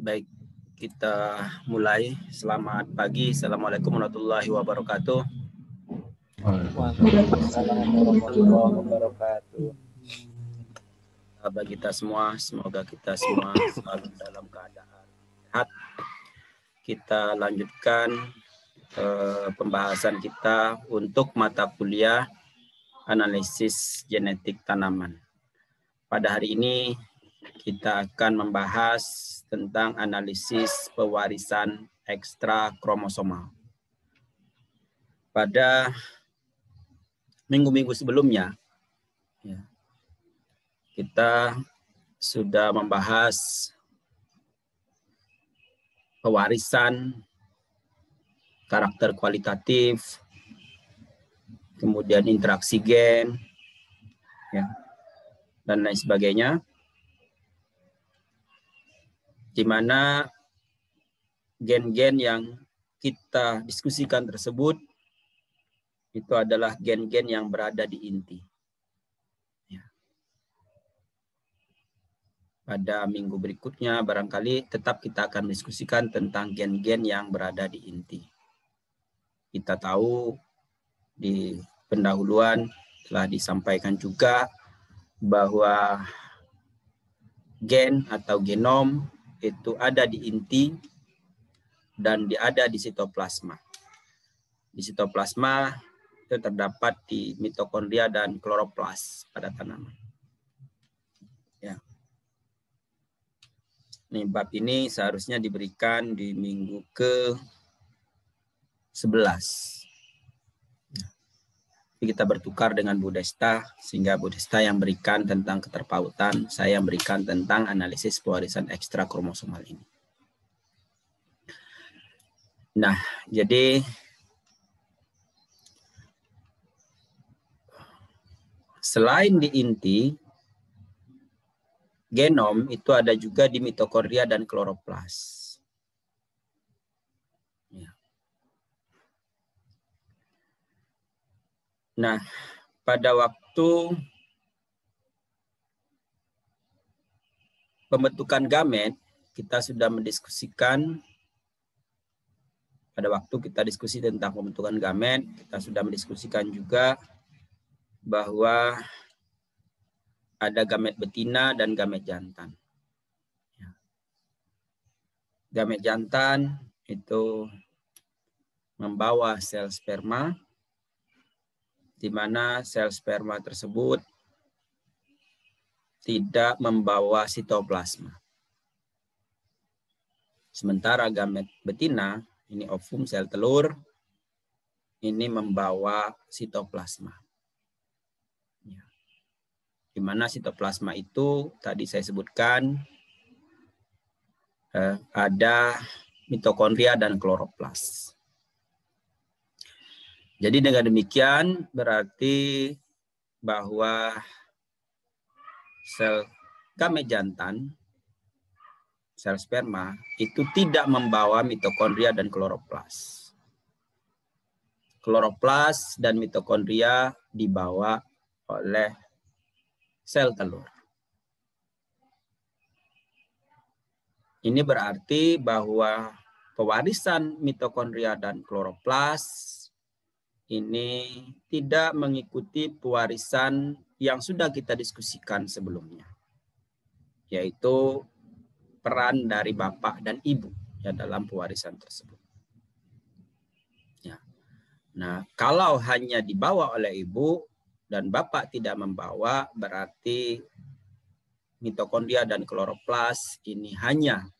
Baik, kita mulai. Selamat pagi. Assalamualaikum warahmatullahi wabarakatuh. Waalaikumsalam warahmatullahi wabarakatuh. Bagi kita semua, semoga kita semua selalu dalam keadaan sehat. Kita lanjutkan pembahasan kita untuk mata kuliah analisis genetik tanaman. Pada hari ini kita akan membahas tentang analisis pewarisan ekstra kromosomal. Pada minggu-minggu sebelumnya, kita sudah membahas pewarisan karakter kualitatif, kemudian interaksi gen, dan lain sebagainya, di mana gen-gen yang kita diskusikan tersebut itu adalah gen-gen yang berada di inti. Pada minggu berikutnya barangkali tetap kita akan diskusikan tentang gen-gen yang berada di inti. Kita tahu di pendahuluan telah disampaikan juga bahwa gen atau genom itu ada di inti dan ada di sitoplasma. Di sitoplasma itu terdapat di mitokondria dan kloroplas pada tanaman. Ya. Nih, bab ini seharusnya diberikan di minggu ke-11. Kita bertukar dengan Bu Desta, sehingga Bu Desta yang berikan tentang keterpautan, saya yang berikan tentang analisis pewarisan ekstra kromosomal ini. Nah, jadi selain di inti, genom itu ada juga di mitokondria dan kloroplas. Nah, pada waktu pembentukan gamet, kita sudah mendiskusikan, pada waktu kita diskusi tentang pembentukan gamet, kita sudah mendiskusikan juga bahwa ada gamet betina dan gamet jantan. Gamet jantan itu membawa sel sperma, di mana sel sperma tersebut tidak membawa sitoplasma. Sementara gamet betina, ini ovum sel telur, ini membawa sitoplasma. Di mana sitoplasma itu tadi saya sebutkan ada mitokondria dan kloroplas. Jadi dengan demikian berarti bahwa sel gamet jantan, sel sperma, itu tidak membawa mitokondria dan kloroplas. Kloroplas dan mitokondria dibawa oleh sel telur. Ini berarti bahwa pewarisan mitokondria dan kloroplas ini tidak mengikuti pewarisan yang sudah kita diskusikan sebelumnya, yaitu peran dari bapak dan ibu ya dalam pewarisan tersebut. Ya. Nah, kalau hanya dibawa oleh ibu dan bapak tidak membawa, berarti mitokondria dan kloroplas ini hanya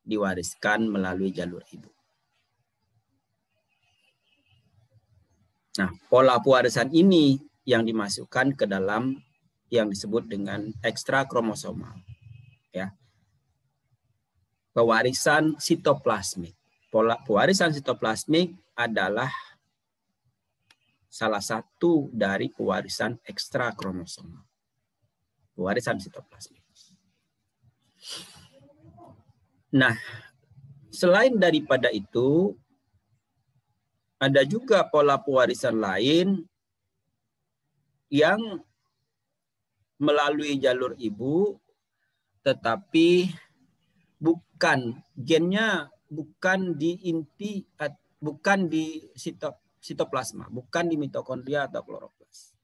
diwariskan melalui jalur ibu. Nah, pola pewarisan ini yang dimasukkan ke dalam yang disebut dengan ekstra kromosomal. Ya. Pewarisan sitoplasmik. Pola pewarisan sitoplasmik adalah salah satu dari pewarisan ekstra kromosomal. Pewarisan sitoplasmik. Nah, selain daripada itu, ada juga pola pewarisan lain yang melalui jalur ibu, tetapi gennya bukan di inti, bukan di sitoplasma, bukan di mitokondria atau kloroplas.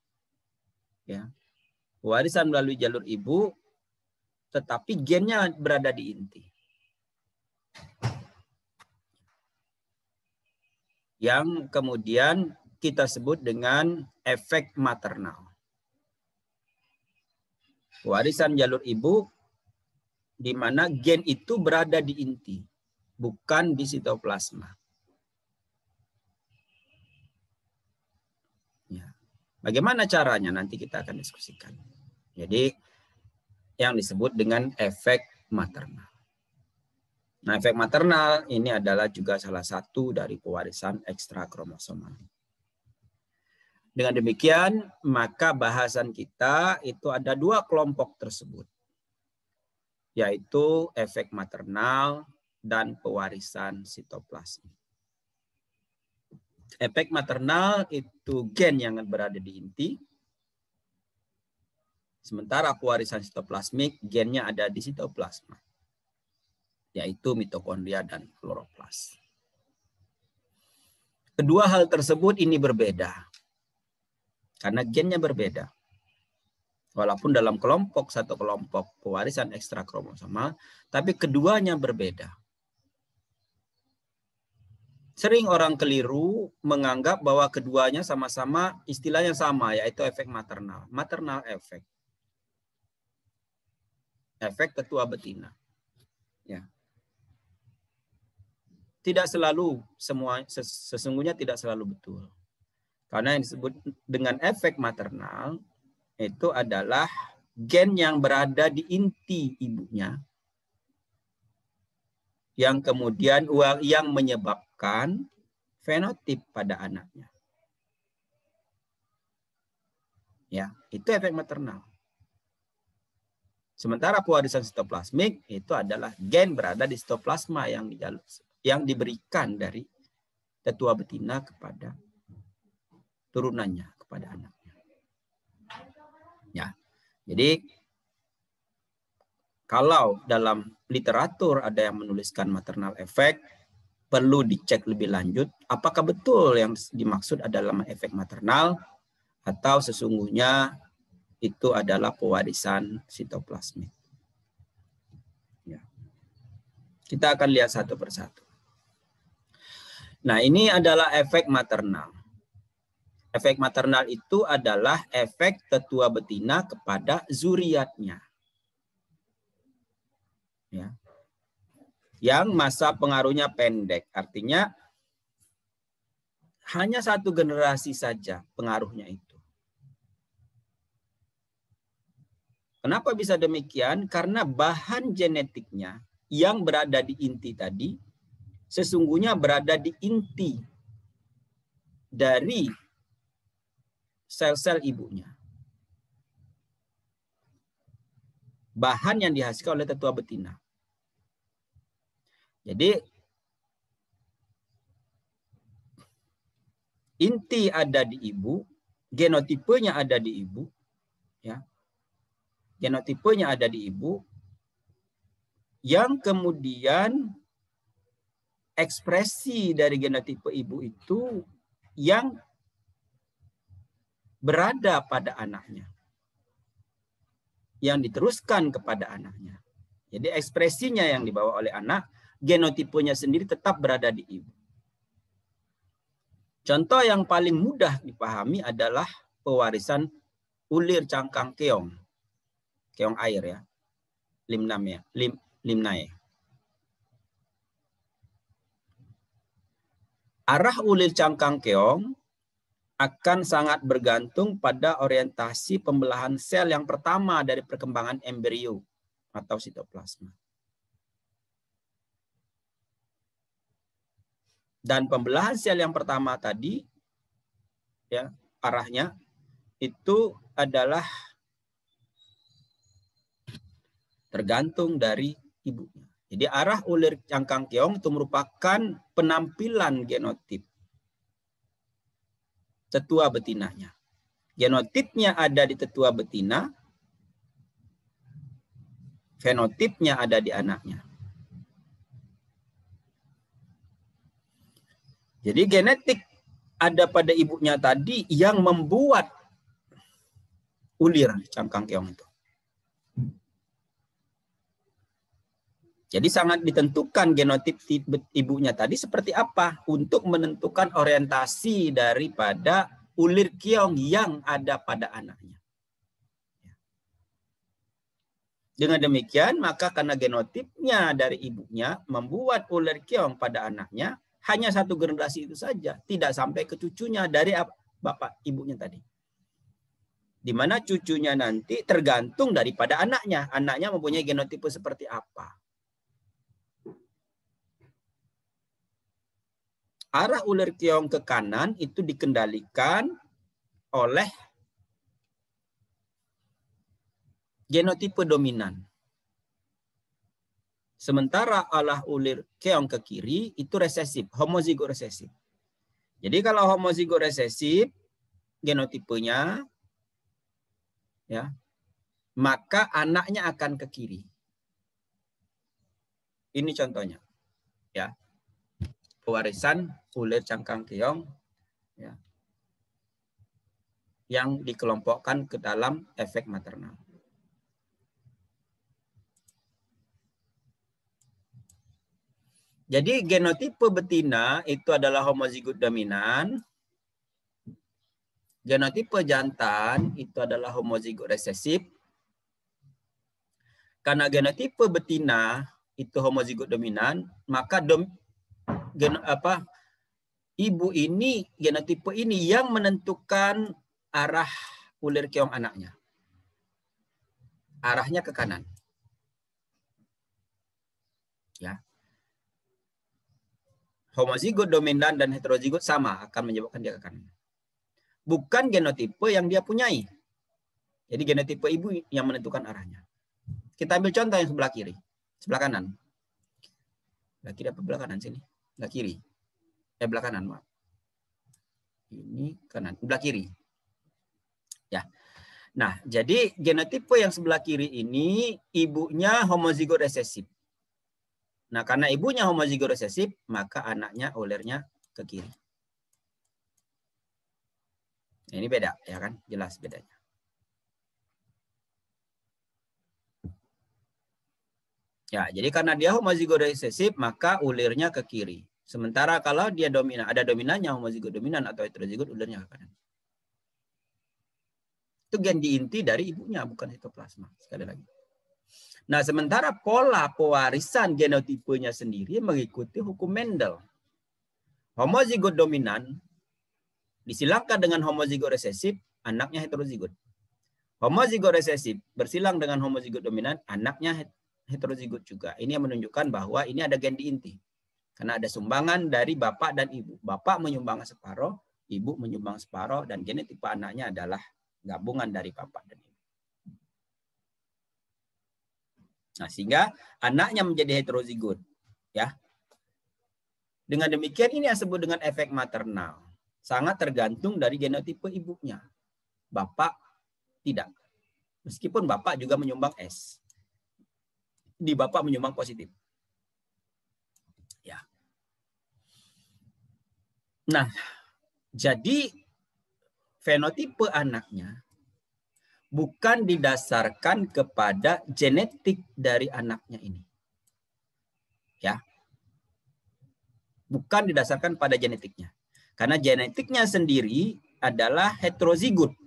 Ya. Warisan melalui jalur ibu, tetapi gennya berada di inti. Yang kemudian kita sebut dengan efek maternal. Warisan jalur ibu di mana gen itu berada di inti, bukan di sitoplasma. Ya. Bagaimana caranya nanti kita akan diskusikan. Jadi yang disebut dengan efek maternal. Nah, efek maternal ini adalah juga salah satu dari pewarisan ekstra kromosomal. Dengan demikian, maka bahasan kita itu ada dua kelompok tersebut, yaitu efek maternal dan pewarisan sitoplasmik. Efek maternal itu gen yang berada di inti, sementara pewarisan sitoplasmik gennya ada di sitoplasma, yaitu mitokondria dan kloroplas. Kedua hal tersebut ini berbeda, karena gennya berbeda. Walaupun dalam satu kelompok pewarisan ekstra kromosomal, tapi keduanya berbeda. Sering orang keliru menganggap bahwa keduanya sama-sama istilahnya sama, yaitu efek maternal. Maternal efek. Efek tetua betina. Ya. Tidak selalu, sesungguhnya tidak selalu betul. Karena yang disebut dengan efek maternal itu adalah gen yang berada di inti ibunya yang kemudian yang menyebabkan fenotip pada anaknya. Ya, itu efek maternal. Sementara pewarisan sitoplasmik itu adalah gen berada di sitoplasma yang diberikan dari tetua betina kepada turunannya, kepada anaknya. Ya. Jadi kalau dalam literatur ada yang menuliskan maternal efek, perlu dicek lebih lanjut apakah betul yang dimaksud adalah efek maternal atau sesungguhnya itu adalah pewarisan sitoplasmik. Ya. Kita akan lihat satu persatu. Nah, ini adalah efek maternal. Efek maternal itu adalah efek tetua betina kepada zuriatnya. Ya. Yang masa pengaruhnya pendek. Artinya hanya satu generasi saja pengaruhnya itu. Kenapa bisa demikian? Karena bahan genetiknya yang berada di inti tadi sesungguhnya berada di inti dari sel-sel ibunya. Bahan yang dihasilkan oleh tetua betina. Jadi inti ada di ibu, genotipenya ada di ibu, ya. Genotipenya ada di ibu, yang kemudian ekspresi dari genotipe ibu itu yang berada pada anaknya, yang diteruskan kepada anaknya. Jadi ekspresinya yang dibawa oleh anak, genotipenya sendiri tetap berada di ibu. Contoh yang paling mudah dipahami adalah pewarisan ulir cangkang keong. Keong air ya. Limnae. Arah ulir cangkang keong akan sangat bergantung pada orientasi pembelahan sel yang pertama dari perkembangan embrio atau sitoplasma. Dan pembelahan sel yang pertama tadi, ya, arahnya itu adalah tergantung dari ibunya. Jadi arah ulir cangkang keong itu merupakan penampilan genotip tetua betinanya. Genotipnya ada di tetua betina, fenotipnya ada di anaknya. Jadi genetik ada pada ibunya tadi yang membuat ulir cangkang keong itu. Jadi sangat ditentukan genotip ibunya tadi seperti apa untuk menentukan orientasi daripada ulir keong yang ada pada anaknya. Dengan demikian, maka karena genotipnya dari ibunya membuat ulir keong pada anaknya hanya satu generasi itu saja, tidak sampai ke cucunya dari bapak ibunya tadi. Di mana cucunya nanti tergantung daripada anaknya. Anaknya mempunyai genotipe seperti apa. Arah ulir keong ke kanan itu dikendalikan oleh genotipe dominan. Sementara arah ulir keong ke kiri itu resesif, homozigot resesif. Jadi kalau homozigot resesif genotipenya ya, maka anaknya akan ke kiri. Ini contohnya. Ya. Pewarisan ulir cangkang keong ya, yang dikelompokkan ke dalam efek maternal. Jadi genotipe betina itu adalah homozigot dominan. Genotipe jantan itu adalah homozigot resesif. Karena genotipe betina itu homozigot dominan, maka ibu ini, genotipe ini yang menentukan arah ulir keong anaknya. Arahnya ke kanan. Ya. Homozigot dominan dan heterozigot sama akan menyebabkan dia ke kanan. Bukan genotipe yang dia punyai. Jadi genotipe ibu yang menentukan arahnya. Kita ambil contoh yang sebelah kiri. Sebelah kanan. Sebelah kiri apa sebelah kanan sini? Sebelah kiri. Sebelah kanan, maaf. Ini kanan. Sebelah kiri. Ya. Nah, jadi genotipe yang sebelah kiri ini ibunya homozigot resesif. Nah, karena ibunya homozigot resesif, maka anaknya ulirnya ke kiri. Ini beda, ya kan? Jelas bedanya. Ya, jadi karena dia homozigot resesif, maka ulirnya ke kiri. Sementara kalau dia dominan, ada dominannya homozigot dominan atau heterozigot, ulirnya ke kanan. Itu gen inti dari ibunya, bukan sitoplasma. Sekali lagi. Nah, sementara pola pewarisan genotipenya sendiri mengikuti hukum Mendel. Homozigot dominan disilangkan dengan homozigot resesif, anaknya heterozigot. Homozigot resesif bersilang dengan homozigot dominan, anaknya heterozigot juga. Ini yang menunjukkan bahwa ini ada gen di inti. Karena ada sumbangan dari bapak dan ibu. Bapak menyumbang separuh, ibu menyumbang separuh, dan genotipe anaknya adalah gabungan dari bapak dan ibu. Nah, sehingga anaknya menjadi heterozigot. Ya. Dengan demikian ini yang disebut dengan efek maternal. Sangat tergantung dari genotipe ibunya. Bapak tidak. Meskipun bapak juga menyumbang S. Di bapak menyumbang positif. Ya. Nah, jadi fenotipe anaknya bukan didasarkan kepada genetik dari anaknya ini. Ya. Bukan didasarkan pada genetiknya. Karena genetiknya sendiri adalah heterozigot.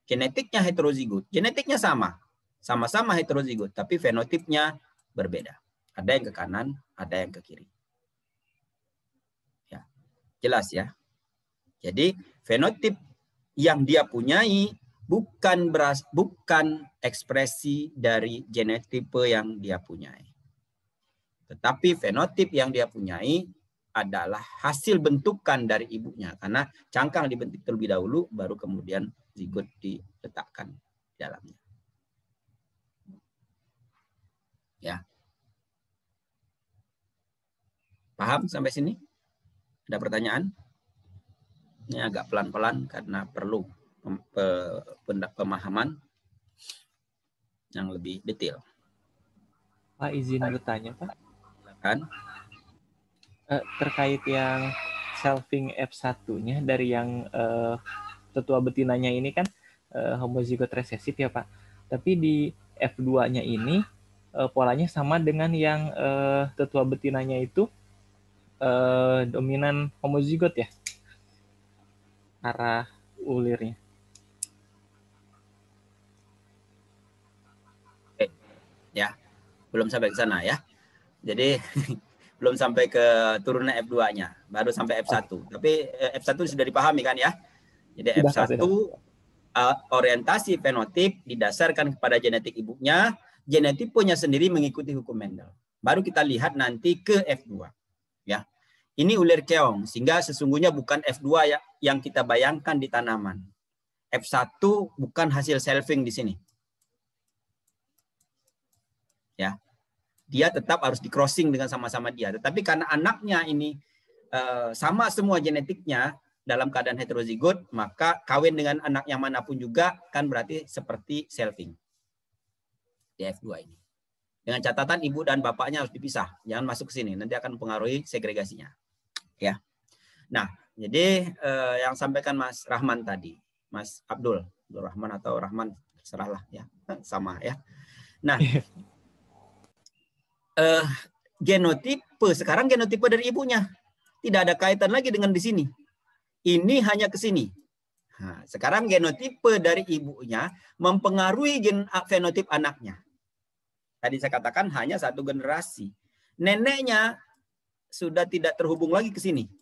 Genetiknya heterozigot. Genetiknya sama. Sama-sama heterozigot, tapi fenotipnya berbeda. Ada yang ke kanan, ada yang ke kiri. Ya. Jelas ya. Jadi fenotip yang dia punyai bukan ekspresi dari genotipe yang dia punyai. Tetapi fenotip yang dia punyai adalah hasil bentukan dari ibunya. Karena cangkang dibentuk terlebih dahulu, baru kemudian zigot diletakkan di dalamnya. Ya. Paham sampai sini? Ada pertanyaan? Ini agak pelan-pelan karena perlu pemahaman yang lebih detail. Pak, izin bertanya, Pak. Silakan. Terkait yang selfing F1-nya dari yang tetua betinanya ini kan homozigot resesif ya Pak. Tapi di F2-nya ini polanya sama dengan yang tetua betinanya itu dominan homozigot ya, arah ulirnya. Oke. Ya, belum sampai ke sana ya. Jadi belum sampai ke turunan F2-nya, baru sampai F1. Tapi F1 sudah dipahami kan ya? Jadi Sudah, F1 orientasi fenotip didasarkan kepada genetik ibunya, genotipenya sendiri mengikuti hukum Mendel. Baru kita lihat nanti ke F2. Ya. Ini ulir keong, sehingga sesungguhnya bukan F2 yang kita bayangkan di tanaman. F1 bukan hasil selfing di sini. Ya. Dia tetap harus di crossing dengan sama-sama dia. Tetapi karena anaknya ini sama semua genetiknya dalam keadaan heterozigot, maka kawin dengan anak yang manapun juga kan berarti seperti selfing di F2 ini. Dengan catatan ibu dan bapaknya harus dipisah, jangan masuk ke sini, nanti akan mempengaruhi segregasinya. Ya. Nah, jadi yang sampaikan Mas Rahman tadi, Mas Abdul Rahman atau Rahman, terserahlah ya, sama ya. Nah, genotipe sekarang genotipe dari ibunya tidak ada kaitan lagi dengan di sini. Ini hanya ke sini. Nah, sekarang genotipe dari ibunya mempengaruhi fenotip anaknya. Tadi saya katakan hanya satu generasi. Neneknya sudah tidak terhubung lagi ke sini.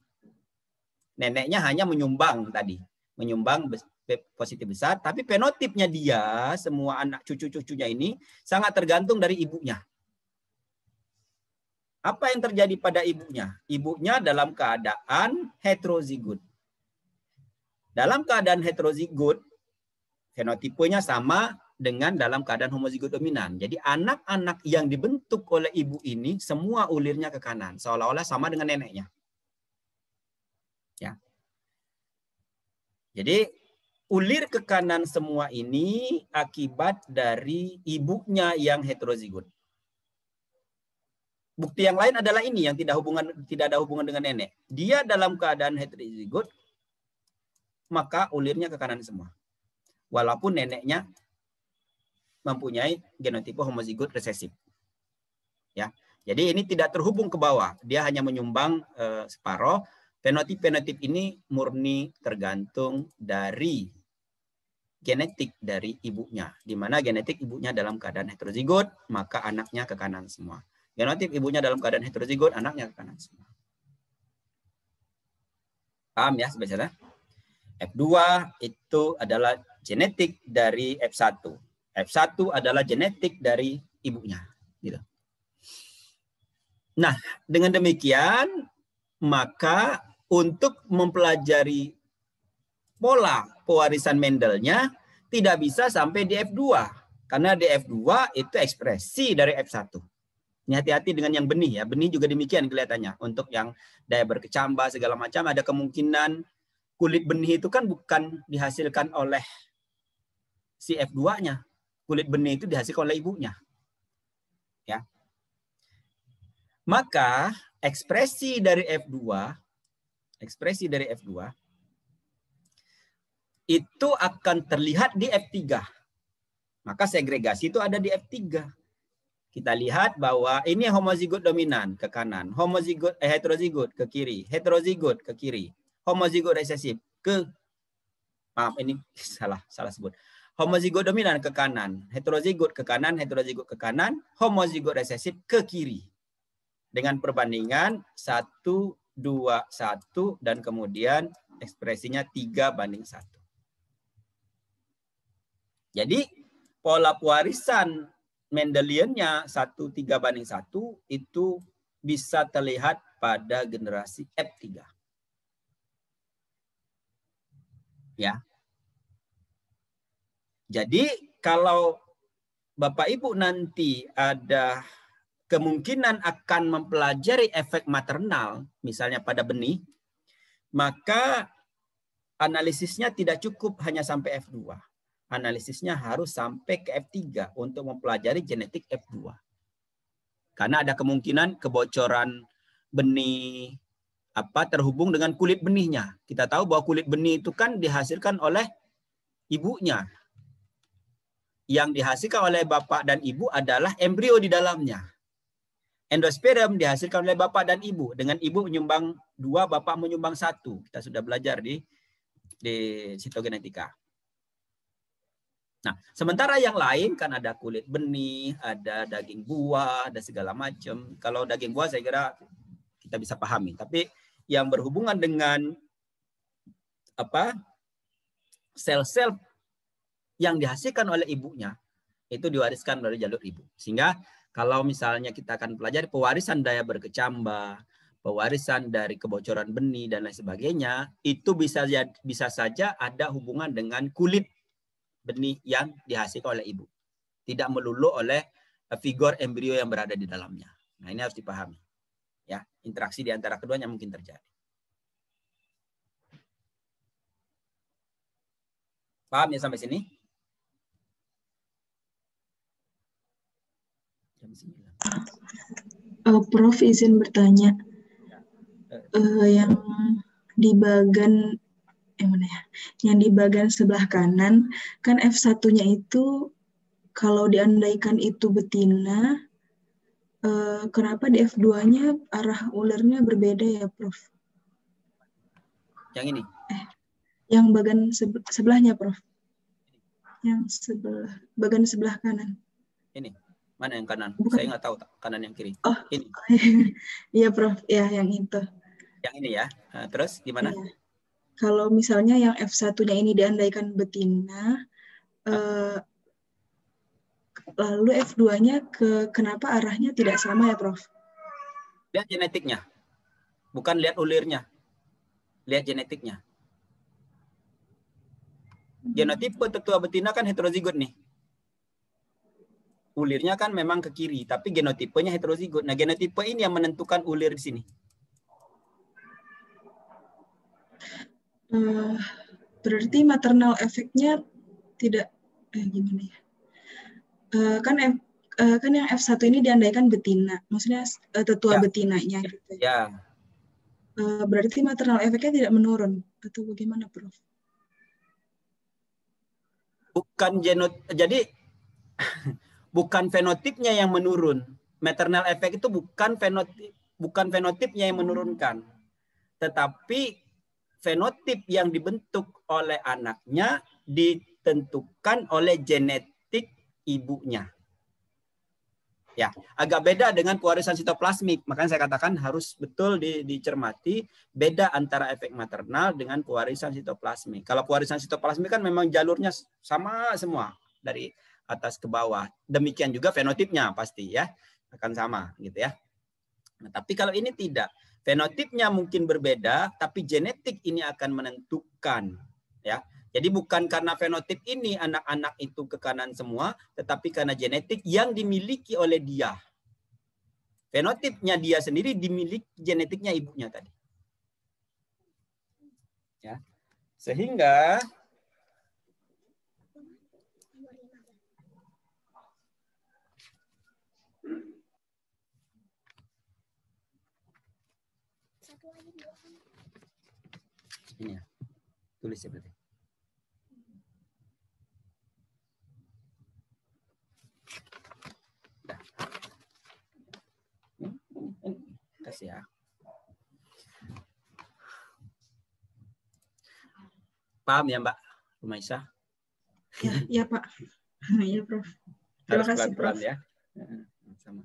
Neneknya hanya menyumbang tadi, menyumbang positif besar, tapi fenotipnya dia, semua anak cucu-cucunya ini sangat tergantung dari ibunya. Apa yang terjadi pada ibunya? Ibunya dalam keadaan heterozigot. Dalam keadaan heterozigot, fenotipenya sama dengan dalam keadaan homozigot dominan. Jadi anak-anak yang dibentuk oleh ibu ini semua ulirnya ke kanan, seolah-olah sama dengan neneknya. Ya. Jadi ulir ke kanan semua ini akibat dari ibunya yang heterozigot. Bukti yang lain adalah ini yang tidak ada hubungan dengan nenek. Dia dalam keadaan heterozigot, maka ulirnya ke kanan semua. Walaupun neneknya mempunyai genotipe homozigot resesif. Ya. Jadi ini tidak terhubung ke bawah. Dia hanya menyumbang separoh. Fenotip-fenotip ini murni tergantung dari genetik dari ibunya. Di mana genetik ibunya dalam keadaan heterozigot, maka anaknya ke kanan semua. Genotip ibunya dalam keadaan heterozigot, anaknya ke kanan semua. Paham ya sebenarnya? F2 itu adalah genetik dari F1. F1 adalah genetik dari ibunya. Gitu. Nah, dengan demikian, maka untuk mempelajari pola pewarisan Mendelnya tidak bisa sampai di F2. Karena di F2 itu ekspresi dari F1. Ini hati-hati dengan yang benih ya. Benih juga demikian kelihatannya. Untuk yang daya berkecambah segala macam ada kemungkinan kulit benih itu kan bukan dihasilkan oleh si F2-nya. Kulit benih itu dihasilkan oleh ibunya. Ya. Maka ekspresi dari F2 itu akan terlihat di F3. Maka segregasi itu ada di F3. Kita lihat bahwa ini homozigot dominan ke kanan, homozigot heterozigot ke kiri, heterozigot ke kiri, homozigot resesif ke ini salah sebut. Homozigot dominan ke kanan, heterozigot ke kanan, heterozigot ke kanan, homozigot resesif ke kiri. Dengan perbandingan 1, 2, 1 dan kemudian ekspresinya 3:1. Jadi pola pewarisan Mendeliannya 1:3:1 itu bisa terlihat pada generasi F3. Ya. Jadi kalau Bapak Ibu nanti ada kemungkinan akan mempelajari efek maternal, misalnya pada benih, maka analisisnya tidak cukup hanya sampai F2. Analisisnya harus sampai ke F3 untuk mempelajari genetik F2. Karena ada kemungkinan kebocoran benih terhubung dengan kulit benihnya. Kita tahu bahwa kulit benih itu kan dihasilkan oleh ibunya. Yang dihasilkan oleh bapak dan ibu adalah embrio di dalamnya. Endosperm dihasilkan oleh bapak dan ibu. Dengan ibu menyumbang 2, bapak menyumbang 1. Kita sudah belajar di sitogenetika. Nah, sementara yang lain kan ada kulit benih, ada daging buah, ada segala macam. Kalau daging buah saya kira kita bisa pahami. Tapi yang berhubungan dengan sel-sel yang dihasilkan oleh ibunya itu diwariskan dari jalur ibu. Sehingga kalau misalnya kita akan pelajari pewarisan daya berkecambah, pewarisan dari kebocoran benih dan lain sebagainya, itu bisa saja ada hubungan dengan kulit benih yang dihasilkan oleh ibu. Tidak melulu oleh figure embrio yang berada di dalamnya. Nah, ini harus dipahami. Ya, interaksi di antara keduanya mungkin terjadi. Paham ya sampai sini? Prof, izin bertanya. Yang di bagian yang mana ya? Yang di bagian sebelah kanan kan F1-nya itu kalau diandaikan itu betina, kenapa di F2-nya arah ulernya berbeda ya, Prof? Yang ini? Yang bagian sebelahnya, Prof. Yang bagian sebelah kanan. Ini. Mana yang kanan? Bukan. Saya nggak tahu kanan yang kiri. Oh, ini. Iya, Prof. Ya, yang itu. Yang ini ya. Terus gimana? Ya. Kalau misalnya yang F1-nya ini diandaikan betina, lalu F2-nya kenapa arahnya tidak sama ya, Prof? Lihat genetiknya. Bukan lihat ulirnya. Lihat genetiknya. Genotipe tetua betina kan heterozigot nih. Ulirnya kan memang ke kiri, tapi genotipenya heterozigot. Nah, genotipe ini yang menentukan ulir di sini. Berarti maternal efeknya tidak gimana ya? Kan yang F1 ini diandaikan betina, maksudnya tetua betinanya gitu. Ya. Berarti maternal efeknya tidak menurun atau bagaimana, Prof? Bukan jadi bukan fenotipnya yang menurun. Maternal efek itu bukan fenotipnya yang menurunkan. Tetapi fenotip yang dibentuk oleh anaknya ditentukan oleh genetik ibunya. Ya, agak beda dengan pewarisan sitoplasmik. Makanya saya katakan harus betul dicermati beda antara efek maternal dengan pewarisan sitoplasmik. Kalau pewarisan sitoplasmik kan memang jalurnya sama semua dari atas ke bawah. Demikian juga fenotipnya pasti ya akan sama gitu ya. Nah, tapi kalau ini tidak, fenotipnya mungkin berbeda, tapi genetik ini akan menentukan ya. Jadi bukan karena fenotip ini anak-anak itu ke kanan semua, tetapi karena genetik yang dimiliki oleh dia. Fenotipnya dia sendiri dimiliki genetiknya ibunya tadi. Ya. Sehingga ini ya. Tulis ya berarti. Kasih ya. Paham ya Mbak Rumaisa? Ya Pak. Ya Prof. Terima kasih Prof. Ya. Sama.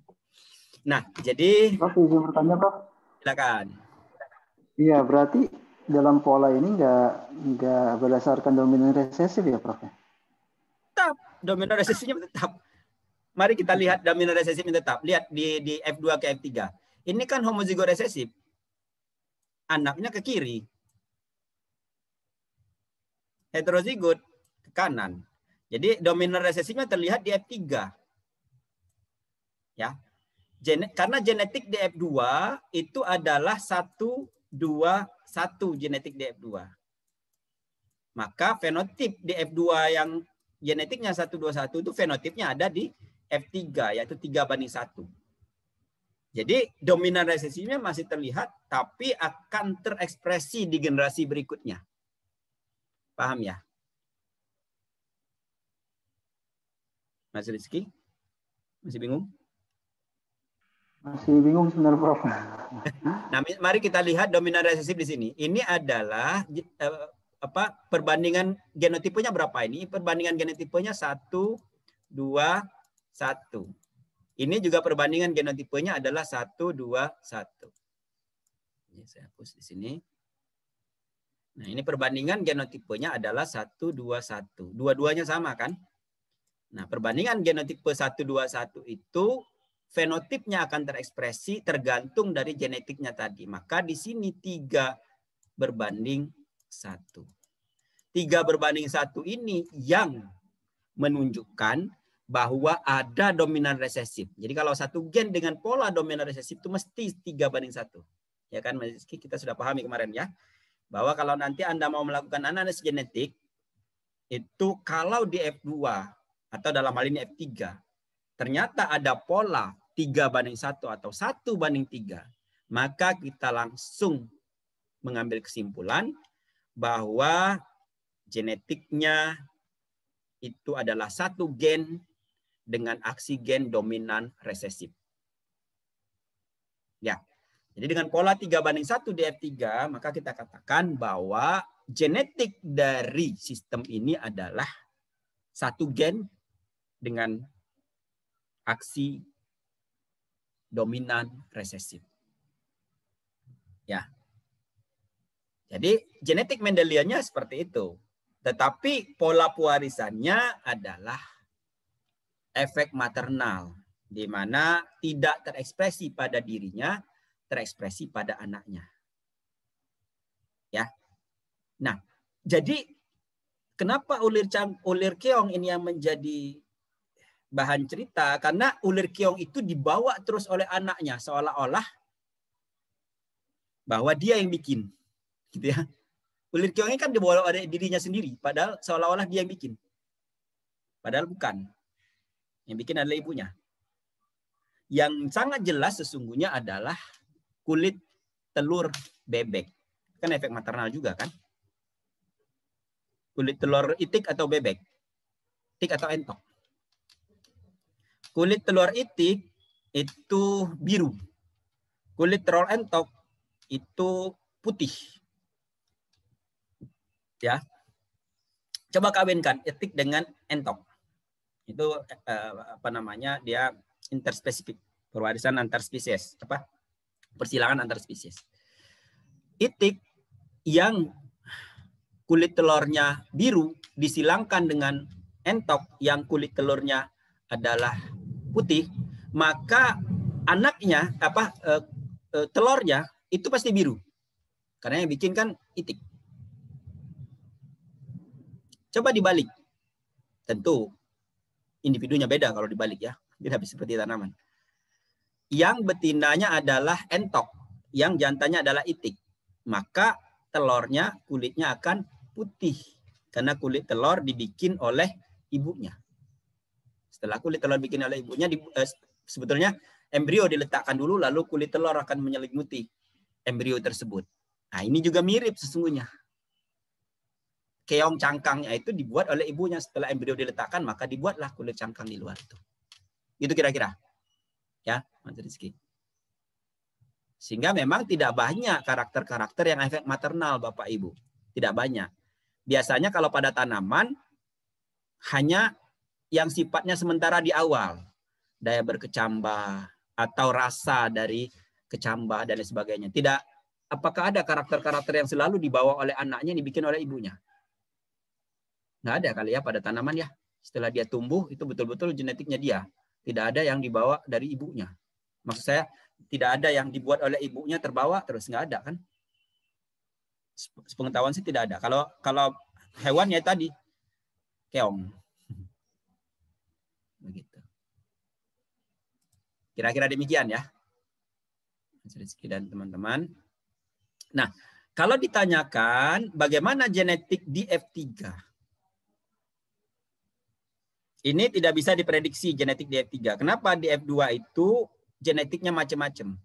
Nah, jadi Prof, izin bertanya Prof. Silakan. Iya, berarti dalam pola ini nggak berdasarkan dominan resesif ya Prof? Tetap, dominan resesifnya tetap. Mari kita lihat dominan resesifnya tetap. Lihat di F2 ke F3. Ini kan homozigot resesif. Anaknya ke kiri. Heterozigot ke kanan. Jadi dominan resesifnya terlihat di F3. Ya. Karena genetik di F2 itu adalah 1, 2, 1 genetik di F2. Maka fenotip di F2 yang genetiknya 1, 2, 1 itu fenotipnya ada di F3, yaitu 3:1. Jadi dominan resesifnya masih terlihat, tapi akan terekspresi di generasi berikutnya. Paham ya? Mas Rizky? Masih bingung? Masih bingung sebenarnya, Prof. Nah, mari kita lihat dominan resesif di sini. Ini adalah perbandingan genotipenya berapa ini? Perbandingan genotipenya 1, 2, 1. Ini juga perbandingan genotipenya adalah 1, 2, 1. Ini saya hapus di sini. Nah, ini perbandingan genotipenya adalah 1, 2, 1. Dua-duanya sama kan? Nah, perbandingan genotipe 1, 2, 1 itu fenotipnya akan terekspresi tergantung dari genetiknya tadi. Maka di sini 3 berbanding 1. 3 berbanding 1 ini yang menunjukkan bahwa ada dominan resesif. Jadi kalau satu gen dengan pola dominan resesif itu mesti 3 banding 1. Ya kan, Mas Rizky? Kita sudah pahami kemarin ya. Bahwa kalau nanti Anda mau melakukan analisis genetik, itu kalau di F2 atau dalam hal ini F3, ternyata ada pola 3 banding 1 atau 1 banding 3, maka kita langsung mengambil kesimpulan bahwa genetiknya itu adalah satu gen dengan aksi gen dominan resesif. Ya, jadi dengan pola 3 banding 1 di F3, maka kita katakan bahwa genetik dari sistem ini adalah satu gen dengan aksi dominan resesif. Ya. Jadi genetik Mendeliannya seperti itu. Tetapi pola pewarisannya adalah efek maternal, di mana tidak terekspresi pada dirinya, terekspresi pada anaknya. Ya. Nah, jadi kenapa ulir keong ini yang menjadi bahan cerita? Karena ulir keong itu dibawa terus oleh anaknya, seolah-olah bahwa dia yang bikin, gitu ya. Ulir keong ini kan dibawa oleh dirinya sendiri, padahal seolah-olah dia yang bikin. Padahal bukan. Yang bikin adalah ibunya. Yang sangat jelas sesungguhnya adalah kulit telur bebek. Kan efek maternal juga kan? Kulit telur itik atau bebek? Itik atau entok? Kulit telur itik itu biru. Kulit telur entok itu putih. Ya. Coba kawinkan itik dengan entok. Itu dia interspesifik, pewarisan antar spesies, persilangan antar spesies. Itik yang kulit telurnya biru disilangkan dengan entok yang kulit telurnya adalah putih, maka anaknya telurnya itu pasti biru. Karena yang bikin kan itik. Coba dibalik. Tentu individunya beda kalau dibalik ya. Tidak seperti tanaman. Yang betinanya adalah entok, yang jantannya adalah itik. Maka telurnya, kulitnya akan putih. Karena kulit telur dibikin oleh ibunya. Setelah kulit telur dibikin oleh ibunya, sebetulnya embrio diletakkan dulu, lalu kulit telur akan menyelimuti embrio tersebut. Nah, ini juga mirip sesungguhnya. Keong cangkangnya itu dibuat oleh ibunya. Setelah embrio diletakkan, maka dibuatlah kulit cangkang di luar itu. Itu kira-kira. Ya, Mas Rizky. Sehingga memang tidak banyak karakter-karakter yang efek maternal, Bapak Ibu. Tidak banyak. Biasanya kalau pada tanaman, hanya yang sifatnya sementara di awal. Daya berkecambah, atau rasa dari kecambah, dan lain sebagainya. Tidak, apakah ada karakter-karakter yang selalu dibawa oleh anaknya, dibikin oleh ibunya? Nggak ada kali ya pada tanaman ya. Setelah dia tumbuh, itu betul-betul genetiknya dia. Tidak ada yang dibawa dari ibunya. Maksud saya, tidak ada yang dibuat oleh ibunya terbawa terus. Nggak ada kan? Sepengetahuan sih tidak ada. Kalau hewan ya tadi, keong. Begitu. Kira-kira demikian ya. Mas Rizky dan teman-teman. Nah, kalau ditanyakan bagaimana genetik di F3? Ini tidak bisa diprediksi genetik di F3. Kenapa di F2 itu genetiknya macam-macam.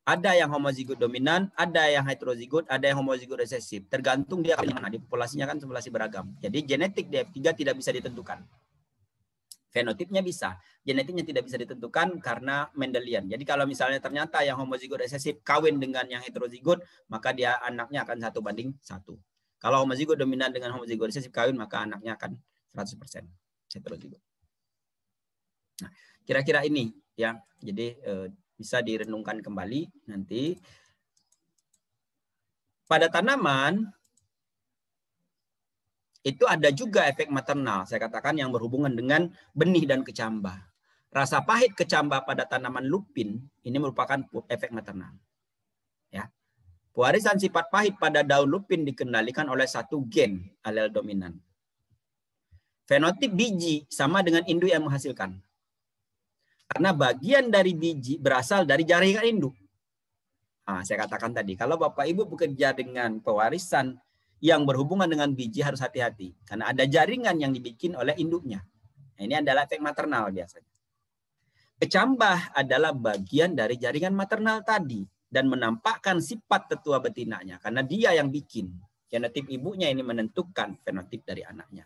Ada yang homozigot dominan, ada yang heterozigot, ada yang homozigot resesif. Tergantung dia pilih mana. Di populasinya kan populasi beragam. Jadi genetik di F3 tidak bisa ditentukan. Fenotipnya bisa. Genetiknya tidak bisa ditentukan karena Mendelian. Jadi kalau misalnya ternyata yang homozigot resesif kawin dengan yang heterozigot, maka dia anaknya akan 1:1. Kalau homozigot dominan dengan homozigot resesif kawin, maka anaknya akan 100% heterozigot. Nah, kira-kira ini ya. Jadi bisa direnungkan kembali nanti. Pada tanaman itu ada juga efek maternal, saya katakan yang berhubungan dengan benih dan kecambah. Rasa pahit kecambah pada tanaman lupin ini merupakan efek maternal. Ya. Pewarisan sifat pahit pada daun lupin dikendalikan oleh satu gen alel dominan. Fenotip biji sama dengan induk yang menghasilkan. Karena bagian dari biji berasal dari jaringan induk. Nah, saya katakan tadi, kalau Bapak Ibu bekerja dengan pewarisan yang berhubungan dengan biji harus hati-hati. Karena ada jaringan yang dibikin oleh induknya. Nah, ini adalah efek maternal biasanya. Kecambah adalah bagian dari jaringan maternal tadi. Dan menampakkan sifat tetua betinanya. Karena dia yang bikin. Genotip ibunya ini menentukan fenotip dari anaknya.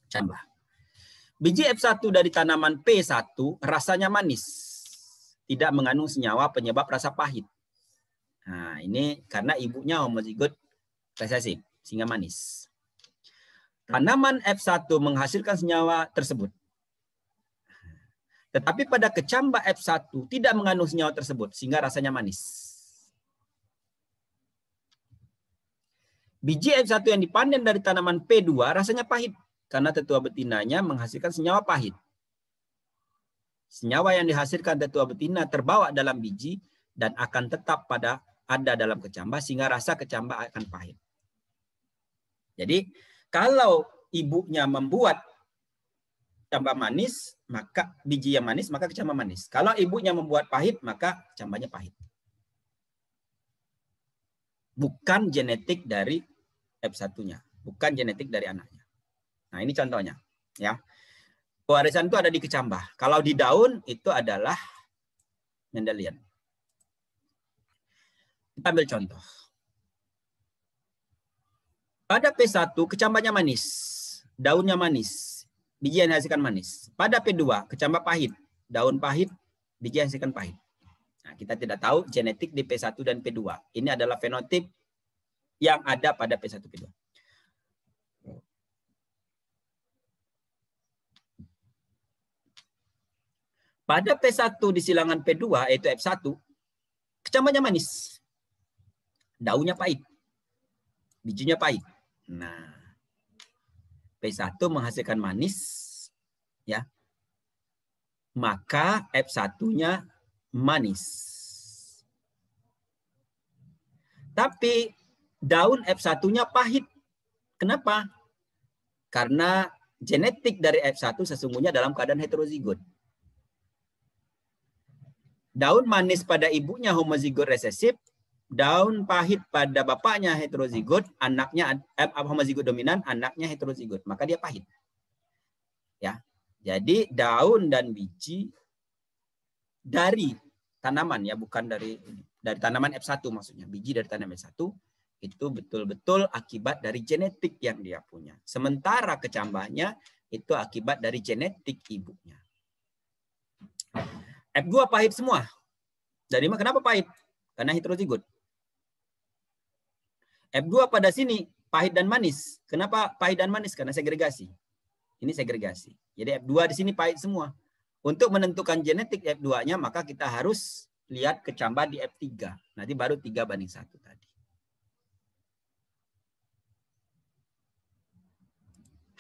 Cambah. Biji F1 dari tanaman P1 rasanya manis. Tidak mengandung senyawa penyebab rasa pahit. Nah, ini karena ibunya homozigot resesif, sehingga manis. Tanaman F1 menghasilkan senyawa tersebut. Tetapi pada kecambah F1 tidak mengandung senyawa tersebut, sehingga rasanya manis. Biji F1 yang dipanen dari tanaman P2 rasanya pahit. Karena tetua betinanya menghasilkan senyawa pahit. Senyawa yang dihasilkan tetua betina terbawa dalam biji dan akan tetap ada dalam kecambah sehingga rasa kecambah akan pahit. Jadi kalau ibunya membuat kecambah manis, maka biji yang manis, maka kecambah manis. Kalau ibunya membuat pahit, maka kecambahnya pahit. Bukan genetik dari F1-nya, bukan genetik dari anaknya. Nah, ini contohnya, ya. Pewarisan itu ada di kecambah. Kalau di daun itu adalah Mendelian. Kita ambil contoh. Pada P1 kecambahnya manis, daunnya manis, biji yang dihasilkan manis. Pada P2 kecambah pahit, daun pahit, biji yang dihasilkan pahit. Nah, kita tidak tahu genetik di P1 dan P2. Ini adalah fenotip yang ada pada P1 P2. Pada P1 di silangan P2, yaitu F1, kecambahnya manis. Daunnya pahit. Bijinya pahit. Nah, P1 menghasilkan manis. Ya. Maka F1-nya manis. Tapi daun F1-nya pahit. Kenapa? Karena genetik dari F1 sesungguhnya dalam keadaan heterozigot. Daun manis pada ibunya homozigot resesif, daun pahit pada bapaknya heterozigot, anaknya homozigot dominan, anaknya heterozigot, maka dia pahit. Ya. Jadi daun dan biji dari tanaman ya, bukan dari tanaman F1 maksudnya. Biji dari tanaman F1 itu betul-betul akibat dari genetik yang dia punya. Sementara kecambahnya itu akibat dari genetik ibunya. F2 pahit semua. Dari mana? Kenapa pahit? Karena heterozigot. F2 pada sini pahit dan manis. Kenapa pahit dan manis? Karena segregasi. Ini segregasi. Jadi F2 di sini pahit semua. Untuk menentukan genetik F2-nya maka kita harus lihat kecambah di F3. Nanti baru 3:1 tadi.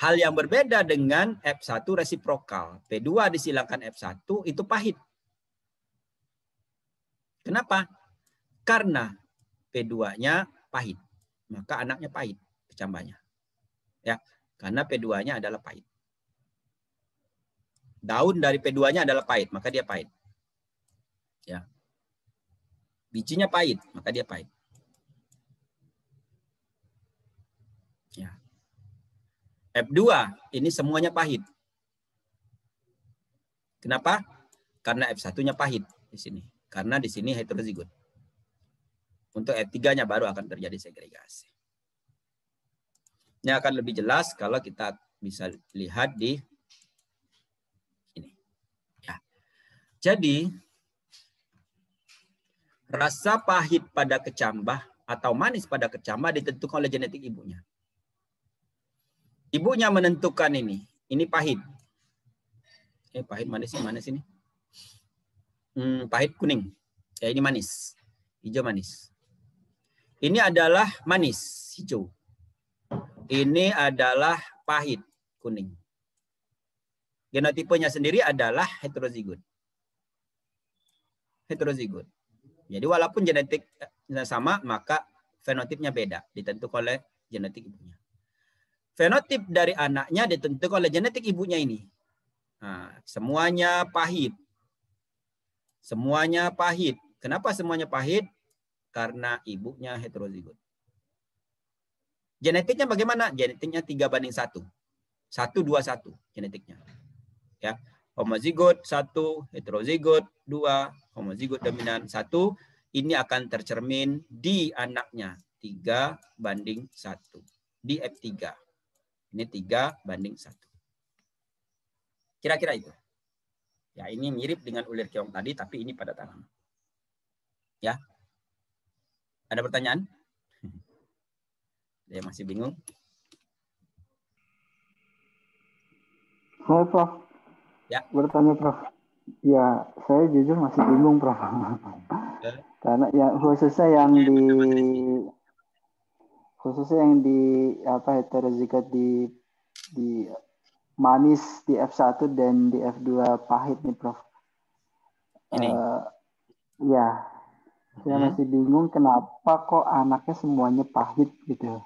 Hal yang berbeda dengan F1 resiprokal. P2 disilangkan F1 itu pahit. Kenapa? Karena P2-nya pahit. Maka anaknya pahit kecambahnya. Ya, karena P2-nya adalah pahit. Daun dari P2-nya adalah pahit, maka dia pahit. Ya. Bijinya pahit, maka dia pahit. Ya. F2 ini semuanya pahit. Kenapa? Karena F1-nya pahit. di sini. Karena di sini heterozigot. Untuk F3-nya baru akan terjadi segregasi. Ini akan lebih jelas kalau kita bisa lihat di ini. Ya. Jadi, rasa pahit pada kecambah atau manis pada kecambah ditentukan oleh genetik ibunya. Ibunya menentukan ini. Ini pahit. Pahit manis ini. Pahit kuning. Ya, ini manis. Hijau manis. Ini adalah manis hijau. Ini adalah pahit kuning. Genotipenya sendiri adalah heterozigot. Heterozigot. Jadi walaupun genetiknya sama, maka fenotipnya beda. Ditentukan oleh genetik ibunya. Fenotip dari anaknya ditentukan oleh genetik ibunya ini. Nah, semuanya pahit. Semuanya pahit. Kenapa semuanya pahit? Karena ibunya heterozigot. Genetiknya bagaimana? Genetiknya 3:1. 1-2-1 genetiknya. Ya. Homozigot 1, heterozigot 2, homozigot dominan 1. Ini akan tercermin di anaknya 3:1. Di F3. Ini 3:1. Kira-kira itu. Ya, ini mirip dengan ulir keong tadi, tapi ini pada tangan. Ya. Ada pertanyaan? Dia masih bingung? Saya, Prof. Ya. Bertanya, Prof. Ya, saya jujur masih bingung, Prof. Karena yang khususnya yang di apa heterozigot di manis di F1 dan di F2 pahit nih, Prof. Ini. Ya, saya masih bingung kenapa kok anaknya semuanya pahit gitu.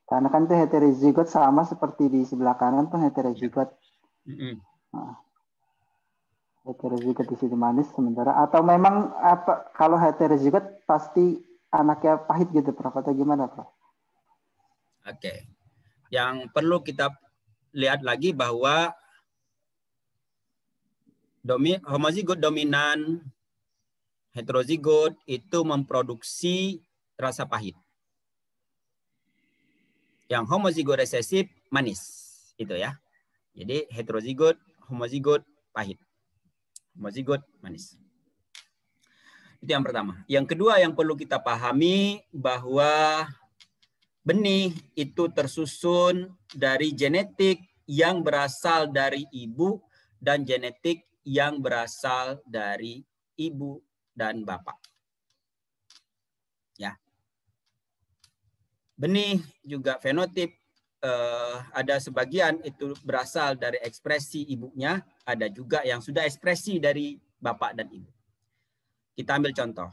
Karena kan itu heterozigot sama seperti di sebelah kanan tuh heterozigot. Nah, heterozigot di sini manis sementara atau memang apa kalau heterozigot pasti anaknya pahit gitu, Prof, atau gimana, Prof? Oke. Yang perlu kita lihat lagi bahwa homozigot dominan heterozigot itu memproduksi rasa pahit. Yang homozigot resesif manis, itu ya. Jadi heterozigot, homozigot pahit. Homozigot manis. Itu yang pertama. Yang kedua yang perlu kita pahami bahwa benih itu tersusun dari genetik yang berasal dari ibu dan genetik yang berasal dari ibu dan bapak. Ya. Benih juga fenotip ada sebagian itu berasal dari ekspresi ibunya, ada juga yang sudah ekspresi dari bapak dan ibu. Kita ambil contoh.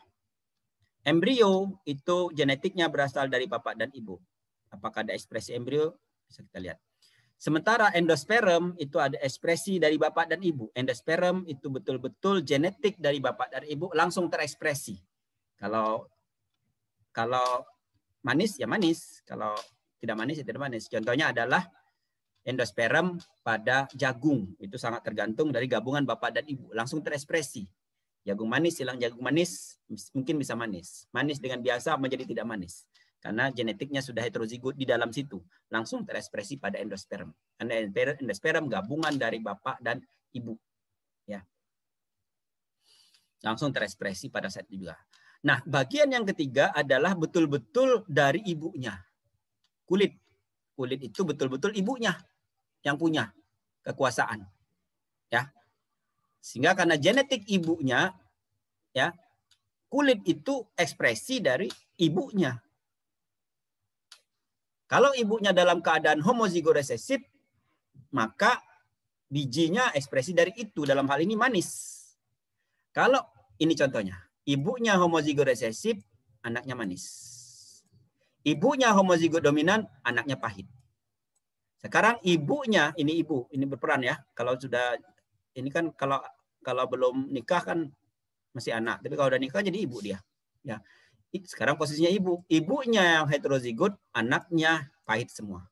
Embrio itu genetiknya berasal dari bapak dan ibu. Apakah ada ekspresi embrio? Bisa kita lihat. Sementara endosperm itu ada ekspresi dari bapak dan ibu. Endosperm itu betul-betul genetik dari bapak dan ibu langsung terekspresi. Kalau manis ya manis, kalau tidak manis ya tidak manis. Contohnya adalah endosperm pada jagung. Itu sangat tergantung dari gabungan bapak dan ibu. Langsung terekspresi. Jagung manis hilang jagung manis, mungkin bisa manis. Manis dengan biasa menjadi tidak manis. Karena genetiknya sudah heterozigot di dalam situ. Langsung terekspresi pada endosperm. Karena endosperm gabungan dari bapak dan ibu. Ya. Langsung terekspresi pada saat itu juga. Nah, bagian yang ketiga adalah betul-betul dari ibunya. Kulit. Kulit itu betul-betul ibunya yang punya kekuasaan. Ya. Sehingga karena genetik ibunya, ya, kulit itu ekspresi dari ibunya. Kalau ibunya dalam keadaan homozigot resesif, maka bijinya ekspresi dari itu, dalam hal ini manis. Kalau ini contohnya, ibunya homozigot resesif, anaknya manis. Ibunya homozigot dominan, anaknya pahit. Sekarang ibunya, ini ibu, ini berperan ya. Kalau sudah, ini kan kalau belum nikah kan masih anak, tapi kalau udah nikah jadi ibu dia. Ya. Sekarang posisinya ibu. Ibunya yang heterozigot, anaknya pahit semua.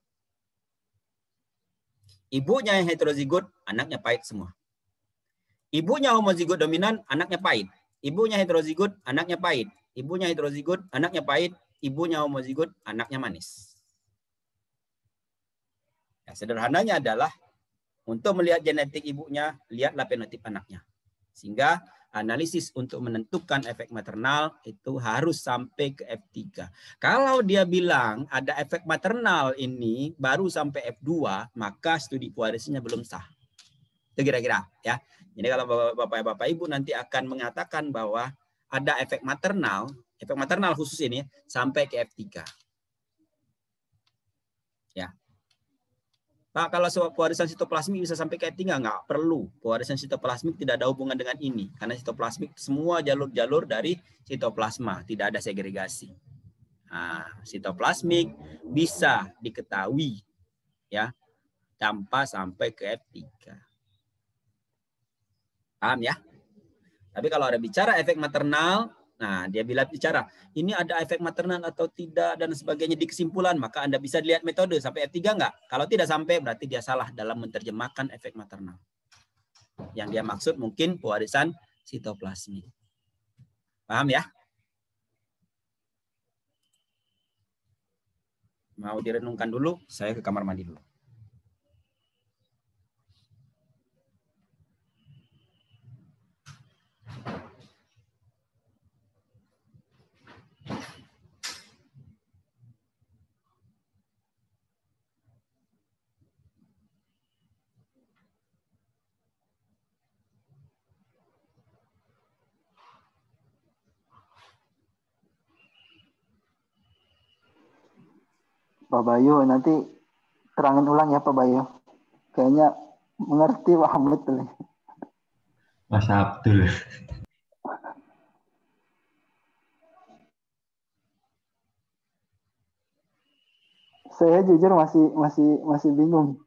Ibunya yang heterozigot, anaknya pahit semua. Ibunya homozigot dominan, anaknya pahit. Ibunya heterozigot, anaknya pahit. Ibunya heterozigot, anaknya pahit. Ibunya homozigot, anaknya manis. Ya, sederhananya adalah untuk melihat genetik ibunya, lihatlah fenotip anaknya. Sehingga analisis untuk menentukan efek maternal itu harus sampai ke F3. Kalau dia bilang ada efek maternal ini baru sampai F2, maka studi pewarisnya belum sah. Itu kira-kira ya. Jadi kalau Bapak Ibu nanti akan mengatakan bahwa ada efek maternal khusus ini sampai ke F3. Ya. Pak, kalau pewarisan sitoplasmik bisa sampai ke F3 nggak perlu. Pewarisan sitoplasmik tidak ada hubungan dengan ini karena sitoplasmik semua jalur-jalur dari sitoplasma, tidak ada segregasi. Nah, sitoplasmik bisa diketahui ya tanpa sampai ke F3. Paham ya? Tapi kalau ada bicara efek maternal, nah dia bicara ini ada efek maternal atau tidak dan sebagainya di kesimpulan, maka Anda bisa lihat metode sampai F3 enggak? Kalau tidak sampai berarti dia salah dalam menerjemahkan efek maternal. Yang dia maksud mungkin pewarisan sitoplasmik. Paham ya? Mau direnungkan dulu, saya ke kamar mandi dulu. Pak Bayu, nanti terangin ulang ya Pak Bayu. Kayaknya mengerti, paham betul. Mas Abdul. Saya jujur masih bingung.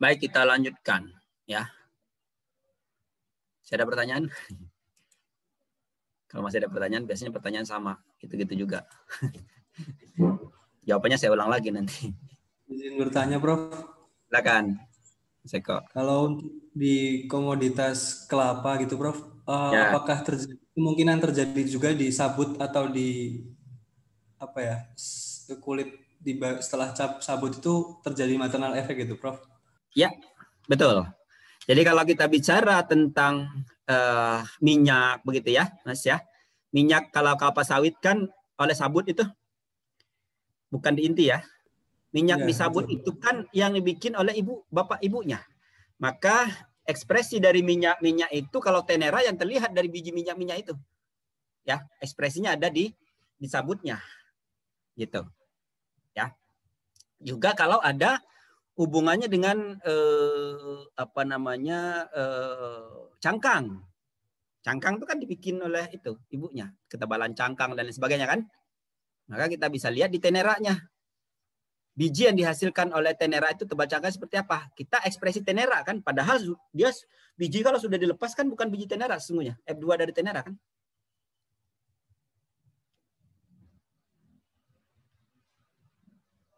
Baik, kita lanjutkan ya. Saya ada pertanyaan? Kalau masih ada pertanyaan, biasanya pertanyaan sama. Gitu-gitu juga. Jawabannya saya ulang lagi nanti. Izin bertanya, Prof. Silakan, Seko. Kalau di komoditas kelapa gitu, Prof, Ya. apakah kemungkinan terjadi juga di sabut atau di kulit setelah sabut itu terjadi maternal efek gitu, Prof? Ya, betul. Jadi kalau kita bicara tentang minyak begitu ya, Mas ya. Minyak kalau kelapa sawit kan oleh sabut itu bukan di inti ya. Minyak Ya, di sabut betul. itu kan yang dibikin oleh bapak ibunya. Maka ekspresi dari minyak itu kalau tenera yang terlihat dari biji minyak itu. Ya, ekspresinya ada di sabutnya. Gitu. Ya. Juga kalau ada hubungannya dengan cangkang. Cangkang itu kan dibikin oleh itu ibunya, ketebalan cangkang dan lain sebagainya kan. Maka kita bisa lihat di teneranya. Biji yang dihasilkan oleh tenera itu tebal cangkang seperti apa? Kita ekspresi tenera kan, padahal dia biji kalau sudah dilepas kan bukan biji tenera sesungguhnya, F2 dari tenera kan.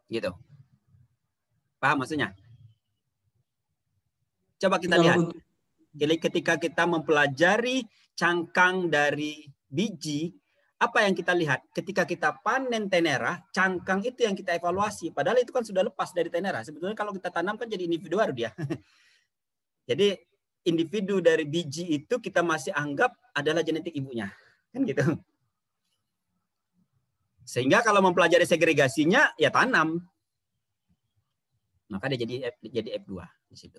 Gitu. Paham maksudnya? Coba kita lihat. Jadi ketika kita mempelajari cangkang dari biji, apa yang kita lihat? Ketika kita panen tenera, cangkang itu yang kita evaluasi. Padahal itu kan sudah lepas dari tenera. Sebetulnya kalau kita tanam kan jadi individu baru dia. Jadi individu dari biji itu kita masih anggap adalah genetik ibunya. Kan gitu. Sehingga kalau mempelajari segregasinya, ya tanam. Maka dia jadi F2 di situ.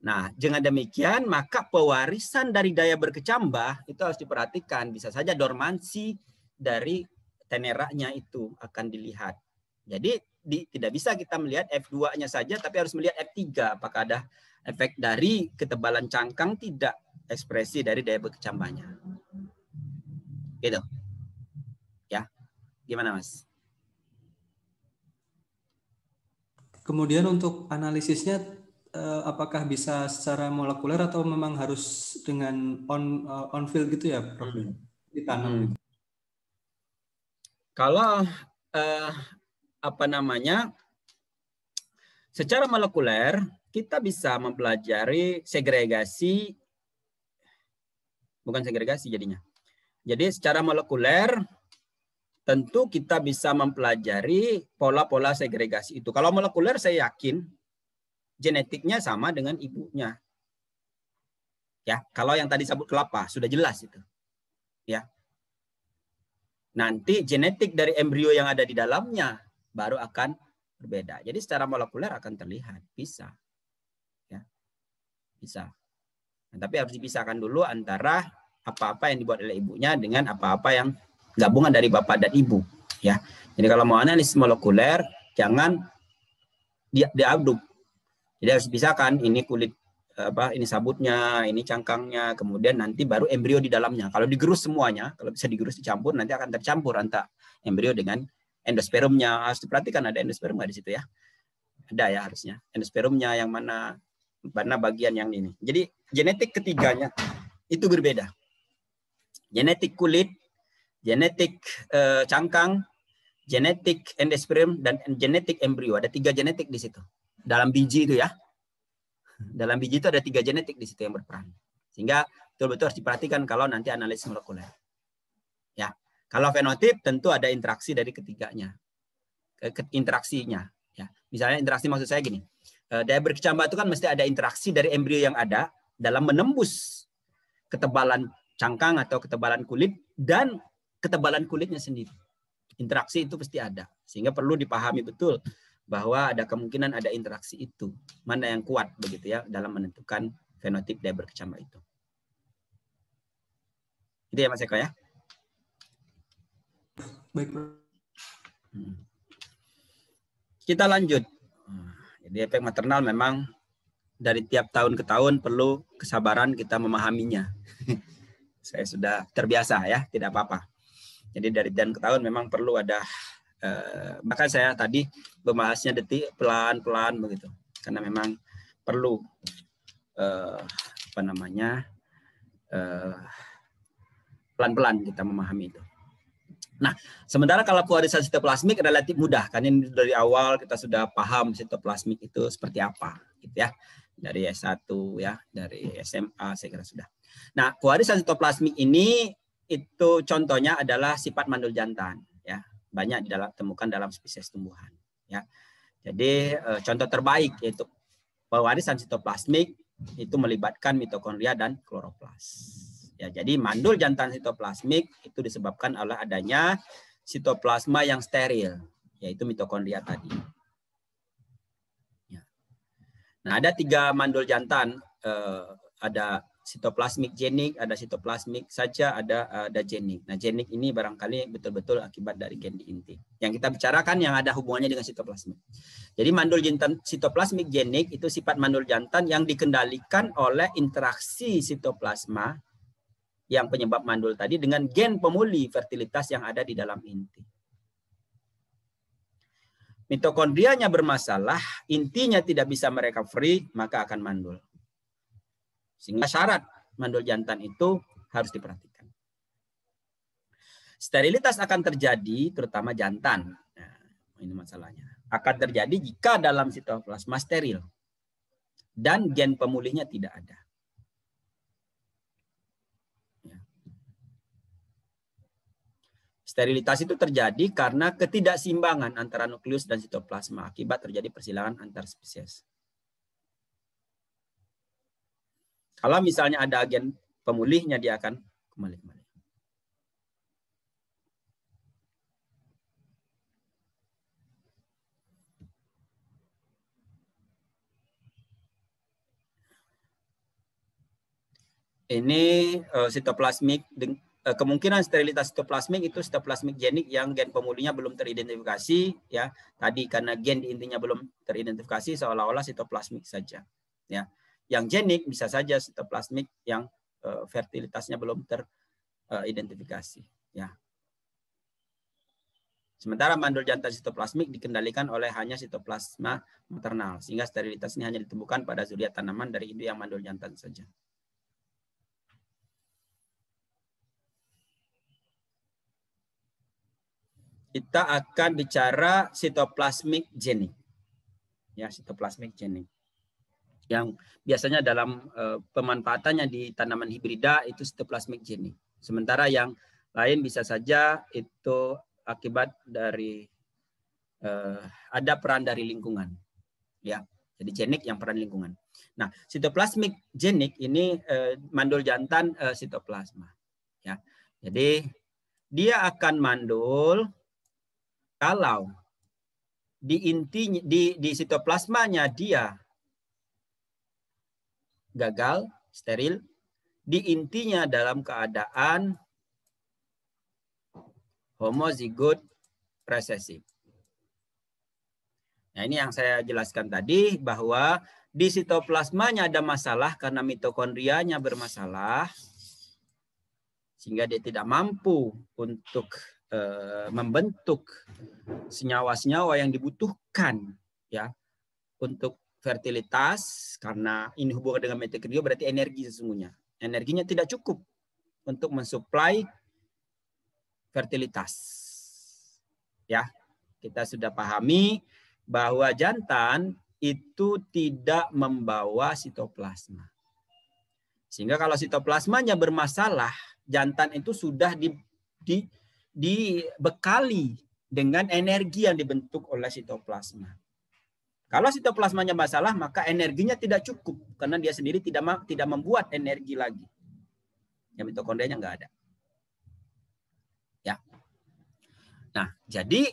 Nah, dengan demikian maka pewarisan dari daya berkecambah itu harus diperhatikan. Bisa saja dormansi dari teneranya itu akan dilihat. Jadi tidak bisa kita melihat F2-nya saja, tapi harus melihat F3. Apakah ada efek dari ketebalan cangkang, tidak ekspresi dari daya berkecambahnya. Gitu. Gimana, Mas? Kemudian untuk analisisnya apakah bisa secara molekuler atau memang harus dengan on field gitu ya, Prof? Ditanam gitu. Kalau secara molekuler kita bisa mempelajari segregasi, bukan segregasi jadinya. Jadi secara molekuler tentu kita bisa mempelajari pola-pola segregasi itu. Kalau molekuler saya yakin genetiknya sama dengan ibunya. Ya, kalau yang tadi sabut kelapa sudah jelas itu. Ya. Nanti genetik dari embrio yang ada di dalamnya baru akan berbeda. Jadi secara molekuler akan terlihat, bisa. Ya. Bisa. Nah, tapi harus dipisahkan dulu antara apa-apa yang dibuat oleh ibunya dengan apa-apa yang gabungan dari bapak dan ibu. Ya. Jadi kalau mau analisis molekuler, jangan diaduk. Jadi harus dipisahkan, ini kulit ini sabutnya, ini cangkangnya, kemudian nanti baru embrio di dalamnya. Kalau digerus semuanya, kalau bisa digerus dicampur, nanti akan tercampur antara embrio dengan endospermnya. Harus diperhatikan ada endosperm nggak di situ ya? Ada ya harusnya. Endospermnya yang mana bagian yang ini. Jadi genetik ketiganya itu berbeda. Genetik kulit, genetik cangkang, genetik endosperm, dan genetik embrio. Ada 3 genetik di situ. Dalam biji itu ya. Dalam biji itu ada 3 genetik di situ yang berperan. Sehingga betul-betul harus diperhatikan kalau nanti analisis molekuler. Ya, kalau fenotip tentu ada interaksi dari ketiganya. Interaksinya. Ya, misalnya interaksi maksud saya gini. Daya berkecambah itu kan mesti ada interaksi dari embrio yang ada dalam menembus ketebalan cangkang atau ketebalan kulit dan ketebalan kulitnya sendiri. Interaksi itu pasti ada. Sehingga perlu dipahami betul bahwa ada kemungkinan ada interaksi itu. Mana yang kuat begitu ya dalam menentukan fenotip daya berkecambah itu. Itu ya Mas Eko ya. Baik. Kita lanjut. Jadi efek maternal memang dari tiap tahun ke tahun perlu kesabaran kita memahaminya. Saya sudah terbiasa ya, tidak apa-apa. Jadi dari tahun ke tahun memang perlu ada bahkan saya tadi membahasnya detik pelan-pelan begitu karena memang perlu pelan-pelan kita memahami itu. Nah, sementara kalau pewarisan sitoplasmik relatif mudah kan ini dari awal kita sudah paham sitoplasmik itu seperti apa gitu ya. Dari S1 ya, dari SMA saya kira sudah. Nah, pewarisan sitoplasmik ini itu contohnya adalah sifat mandul jantan ya. Banyak ditemukan dalam spesies tumbuhan ya. Jadi contoh terbaik yaitu pewarisan sitoplasmik itu melibatkan mitokondria dan kloroplas. Ya, jadi mandul jantan sitoplasmik itu disebabkan oleh adanya sitoplasma yang steril yaitu mitokondria tadi. Ya. Nah, ada 3 mandul jantan, ada sitoplasmik genik, ada sitoplasmik saja, ada genik. Nah, genik ini barangkali betul-betul akibat dari gen di inti. Yang kita bicarakan yang ada hubungannya dengan sitoplasmik. Jadi mandul jantan sitoplasmik genik itu sifat mandul jantan yang dikendalikan oleh interaksi sitoplasma yang penyebab mandul tadi dengan gen pemulih fertilitas yang ada di dalam inti. Mitokondrianya bermasalah, intinya tidak bisa merecovery, maka akan mandul. Sehingga syarat mandul jantan itu harus diperhatikan. Sterilitas akan terjadi terutama jantan. Nah, ini masalahnya. Akan terjadi jika dalam sitoplasma steril dan gen pemulihnya tidak ada. Sterilitas itu terjadi karena ketidakseimbangan antara nukleus dan sitoplasma akibat terjadi persilangan antar spesies. Kalau misalnya ada agen pemulihnya, dia akan kembali. Ini sitoplasmik, kemungkinan sterilitas sitoplasmik itu sitoplasmik genik yang gen pemulihnya belum teridentifikasi ya. Tadi karena gen di intinya belum teridentifikasi seolah-olah sitoplasmik saja ya. Yang genik bisa saja sitoplasmik yang fertilitasnya belum teridentifikasi ya. Sementara mandul jantan sitoplasmik dikendalikan oleh hanya sitoplasma maternal, sehingga sterilitas ini hanya ditemukan pada zuriat tanaman dari induk yang mandul jantan saja. Kita akan bicara sitoplasmik genik. Ya, sitoplasmik genik. Yang biasanya dalam pemanfaatannya di tanaman hibrida itu sitoplasmik genik. Sementara yang lain bisa saja itu akibat dari ada peran dari lingkungan, ya. Jadi genik yang peran lingkungan. Nah, sitoplasmik genik ini mandul jantan sitoplasma, ya. Jadi dia akan mandul kalau di intinya di sitoplasmanya dia gagal, steril, di intinya dalam keadaan homozigot resesif. Nah, ini yang saya jelaskan tadi, bahwa di sitoplasmanya ada masalah karena mitokondrianya bermasalah, sehingga dia tidak mampu untuk membentuk senyawa-senyawa yang dibutuhkan, ya, untuk fertilitas. Karena ini hubungan dengan mitokondria, berarti energi sesungguhnya. Energinya tidak cukup untuk mensuplai fertilitas. Ya, kita sudah pahami bahwa jantan itu tidak membawa sitoplasma. Sehingga kalau sitoplasmanya bermasalah, jantan itu sudah dibekali dengan energi yang dibentuk oleh sitoplasma. Kalau sitoplasmanya masalah, maka energinya tidak cukup karena dia sendiri tidak membuat energi lagi. Ya, mitokondrianya nggak ada. Ya. Nah, jadi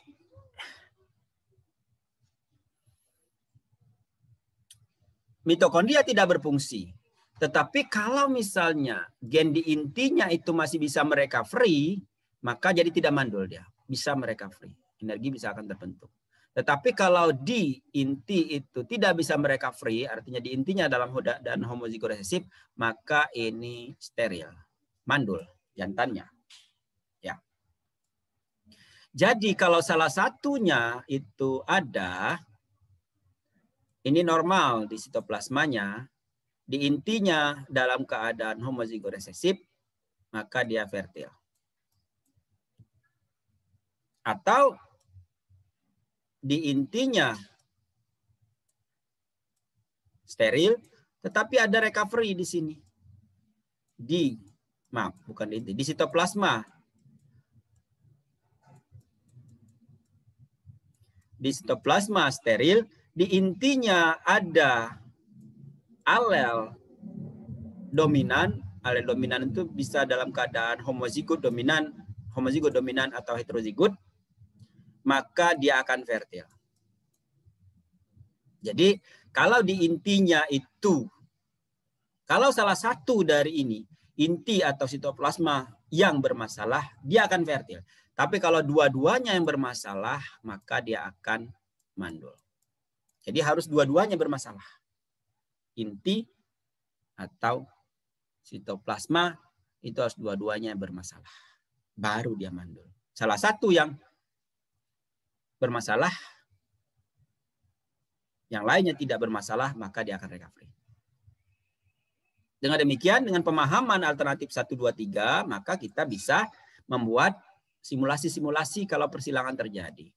mitokondria tidak berfungsi. Tetapi kalau misalnya gen di intinya itu masih bisa merecovery, maka jadi tidak mandul dia. Bisa merecovery. Energi bisa akan terbentuk. Tetapi kalau di inti itu tidak bisa merecovery, artinya di intinya dalam dan homozigot resesif, maka ini steril. Mandul jantannya. Ya. Jadi kalau salah satunya itu ada, ini normal di sitoplasmanya, di intinya dalam keadaan homozigot resesif, maka dia fertil. Atau di intinya steril, tetapi ada recovery di sini. Di sitoplasma. Di sitoplasma steril, di intinya ada alel dominan. Alel dominan itu bisa dalam keadaan homozigot dominan atau heterozigot, maka dia akan fertil. Jadi kalau di intinya itu, kalau salah satu dari ini, inti atau sitoplasma yang bermasalah, dia akan fertil. Tapi kalau dua-duanya yang bermasalah, maka dia akan mandul. Jadi harus dua-duanya bermasalah. Inti atau sitoplasma itu harus dua-duanya bermasalah. Baru dia mandul. Salah satu yang bermasalah, yang lainnya tidak bermasalah, maka dia akan recovery. Dengan demikian, dengan pemahaman alternatif 1, 2, 3, maka kita bisa membuat simulasi-simulasi kalau persilangan terjadi.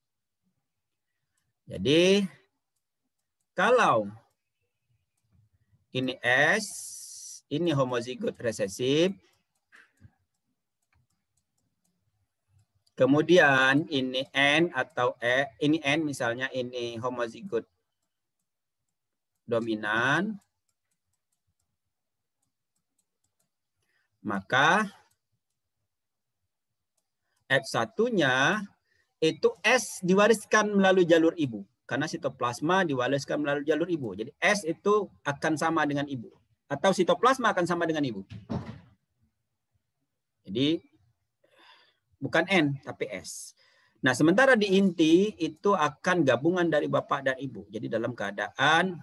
Jadi, kalau ini S, ini homozigot resesif, kemudian ini N atau E, ini N misalnya, ini homozigot dominan, maka F1-nya itu S diwariskan melalui jalur ibu. Karena sitoplasma diwariskan melalui jalur ibu. Jadi S itu akan sama dengan ibu. Atau sitoplasma akan sama dengan ibu. Jadi bukan N, tapi S. Nah, sementara di inti itu akan gabungan dari bapak dan ibu. Jadi dalam keadaan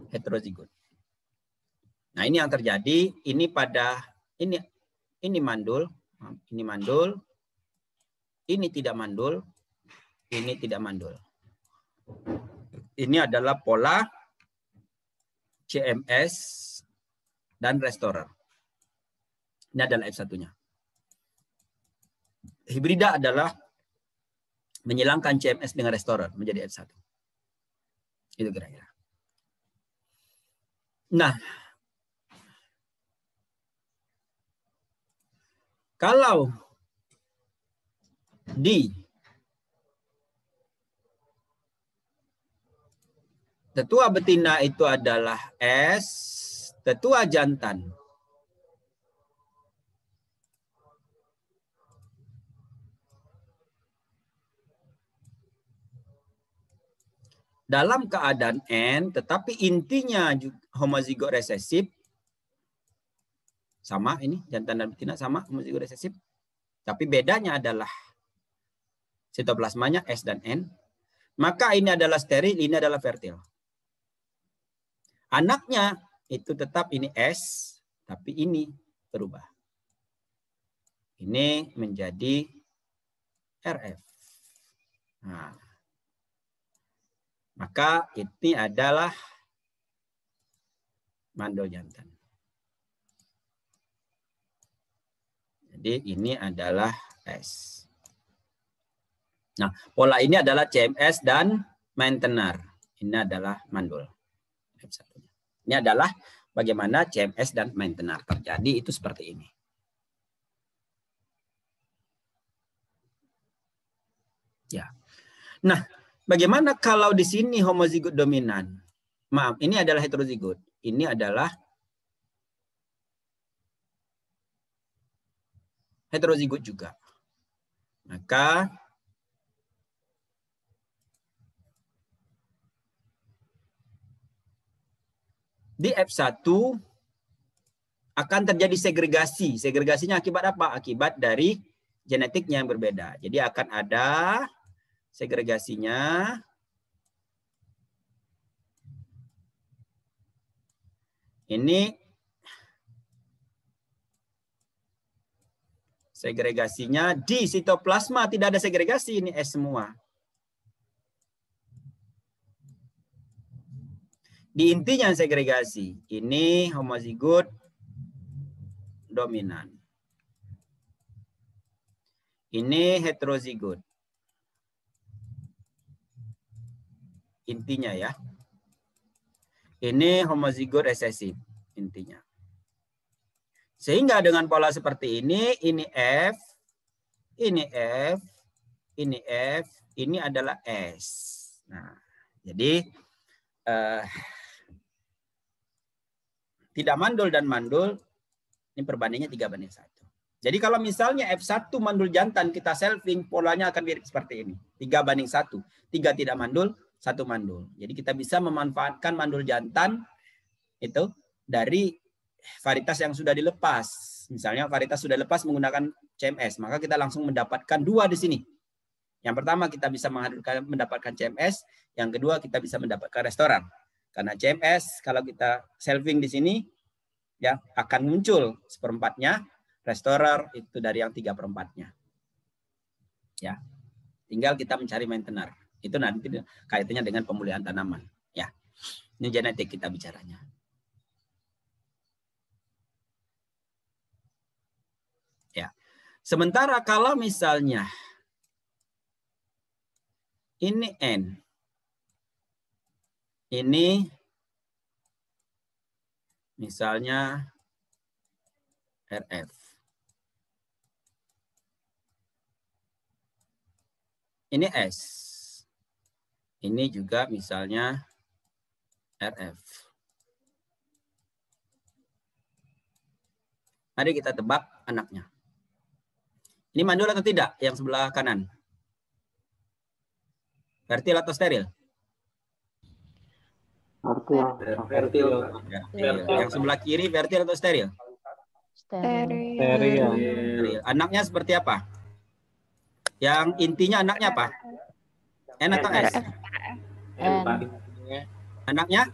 heterozigot. Nah, ini yang terjadi. Ini pada ini mandul, Ini tidak mandul, ini tidak mandul. Ini adalah pola CMS dan restorer. Ini adalah F1-nya. Hibrida adalah menyilangkan CMS dengan restorer menjadi F1. Itu kira-kira. Nah, kalau di tetua betina itu adalah S, tetua jantan dalam keadaan N, tetapi intinya homozigot resesif, sama ini, jantan dan betina sama homozigot resesif, tapi bedanya adalah sitoplasmanya S dan N, maka ini adalah steril, ini adalah fertil. Anaknya itu tetap ini S, tapi ini berubah. Ini menjadi RF. Nah, maka ini adalah mandul jantan. Jadi ini adalah S. Nah, pola ini adalah CMS dan maintenance. Ini adalah mandul. Ini adalah bagaimana CMS dan maintenance terjadi, itu seperti ini. Ya. Nah, bagaimana kalau di sini homozigot dominan? Maaf, ini adalah heterozigot. Ini adalah heterozigot juga. Maka di F1 akan terjadi segregasi. Segregasinya akibat apa? Akibat dari genetiknya yang berbeda. Jadi akan ada segregasinya. Ini segregasinya di sitoplasma tidak ada segregasi, ini S semua. Di intinya segregasi. Ini homozigot dominan. Ini heterozigot. Intinya ya. Ini homozigot resesif intinya. Sehingga dengan pola seperti ini F, ini F, ini F, ini adalah S. Nah, jadi tidak mandul dan mandul, ini perbandingannya 3:1. Jadi kalau misalnya F1 mandul jantan kita selfing, polanya akan mirip seperti ini. 3:1. 3 tidak mandul, 1 mandul. Jadi kita bisa memanfaatkan mandul jantan itu dari varietas yang sudah dilepas. Misalnya varietas sudah lepas menggunakan CMS, maka kita langsung mendapatkan 2 di sini. Yang pertama kita bisa mendapatkan CMS, yang kedua kita bisa mendapatkan restoran. Karena CMS kalau kita selfing di sini ya akan muncul 1/4-nya, restorer itu dari yang 3/4-nya. Ya. Tinggal kita mencari maintenance. Itu nanti kaitannya dengan pemulihan tanaman, ya. Ini genetik kita bicaranya. Ya. Sementara kalau misalnya ini N, ini misalnya RF. Ini S. Ini juga misalnya RF. Mari kita tebak anaknya. Ini mandul atau tidak yang sebelah kanan? Fertil atau steril? Fertil. Fertil. Yang sebelah kiri fertil atau steril? Steril. Anaknya seperti apa? Yang intinya anaknya apa? N atau S? N. Anaknya?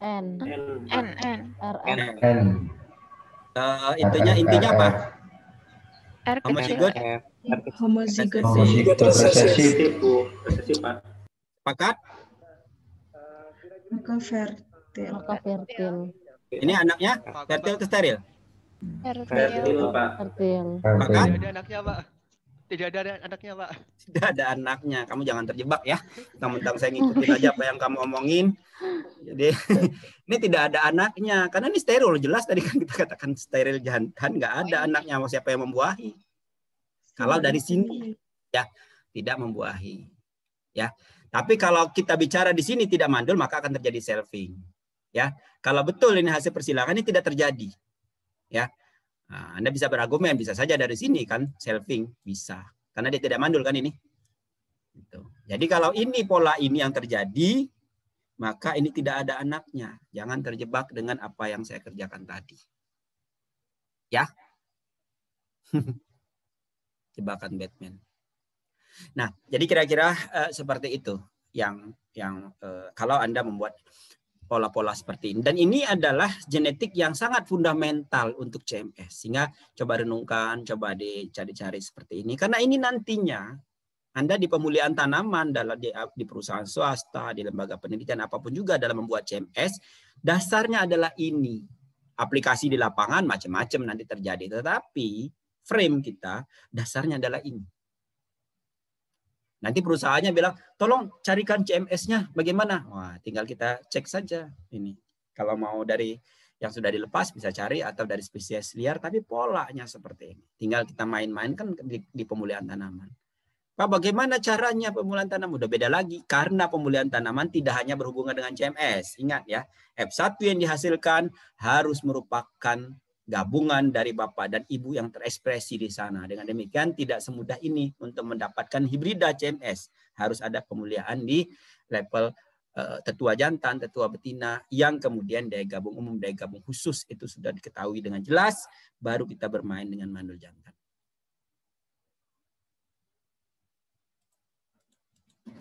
N. N. Intinya apa? R kecil. Homozigot? Homozigot resesif. Sepakat? maka fertil. Maka fertil. Ini anaknya fertil atau steril? Fertil, Pak. Fertil. Sepakat? Tidak ada anaknya, Pak. Tidak ada anaknya, Pak. Tidak ada anaknya. Kamu jangan terjebak ya. Mentang-mentang saya ngikutin aja apa yang kamu omongin. Jadi ini tidak ada anaknya. Karena ini steril. Jelas tadi kan kita katakan steril jantan. Nggak ada anaknya. Mau siapa yang membuahi? Kalau dari sini ya tidak membuahi. Ya. Tapi kalau kita bicara di sini tidak mandul, maka akan terjadi selfing. Ya. Kalau betul ini hasil persilangan, ini tidak terjadi. Ya. Nah, Anda bisa berargumen, bisa saja dari sini kan selfing bisa, karena dia tidak mandul kan ini. Gitu. Jadi kalau ini pola ini yang terjadi, maka ini tidak ada anaknya. Jangan terjebak dengan apa yang saya kerjakan tadi. Ya, jebakan Batman. Nah, jadi kira-kira seperti itu yang kalau Anda membuat pola-pola seperti ini. Dan ini adalah genetik yang sangat fundamental untuk CMS. Sehingga coba renungkan, coba dicari-cari seperti ini. Karena ini nantinya Anda di pemulihan tanaman, di perusahaan swasta, di lembaga penelitian, apapun juga dalam membuat CMS, dasarnya adalah ini. Aplikasi di lapangan macam-macam nanti terjadi. Tetapi frame kita dasarnya adalah ini. Nanti perusahaannya bilang, tolong carikan CMS-nya bagaimana? Wah, tinggal kita cek saja ini. Kalau mau dari yang sudah dilepas bisa cari atau dari spesies liar, tapi polanya seperti ini. Tinggal kita main-main kan di pemulihan tanaman. Pak, bagaimana caranya pemulihan tanaman? Udah beda lagi, karena pemulihan tanaman tidak hanya berhubungan dengan CMS. Ingat ya, F1 yang dihasilkan harus merupakan gabungan dari bapak dan ibu yang terekspresi di sana. Dengan demikian tidak semudah ini untuk mendapatkan hibrida CMS. Harus ada pemulihan di level tetua jantan, tetua betina, yang kemudian daya gabung umum, daya gabung khusus itu sudah diketahui dengan jelas, baru kita bermain dengan mandul jantan.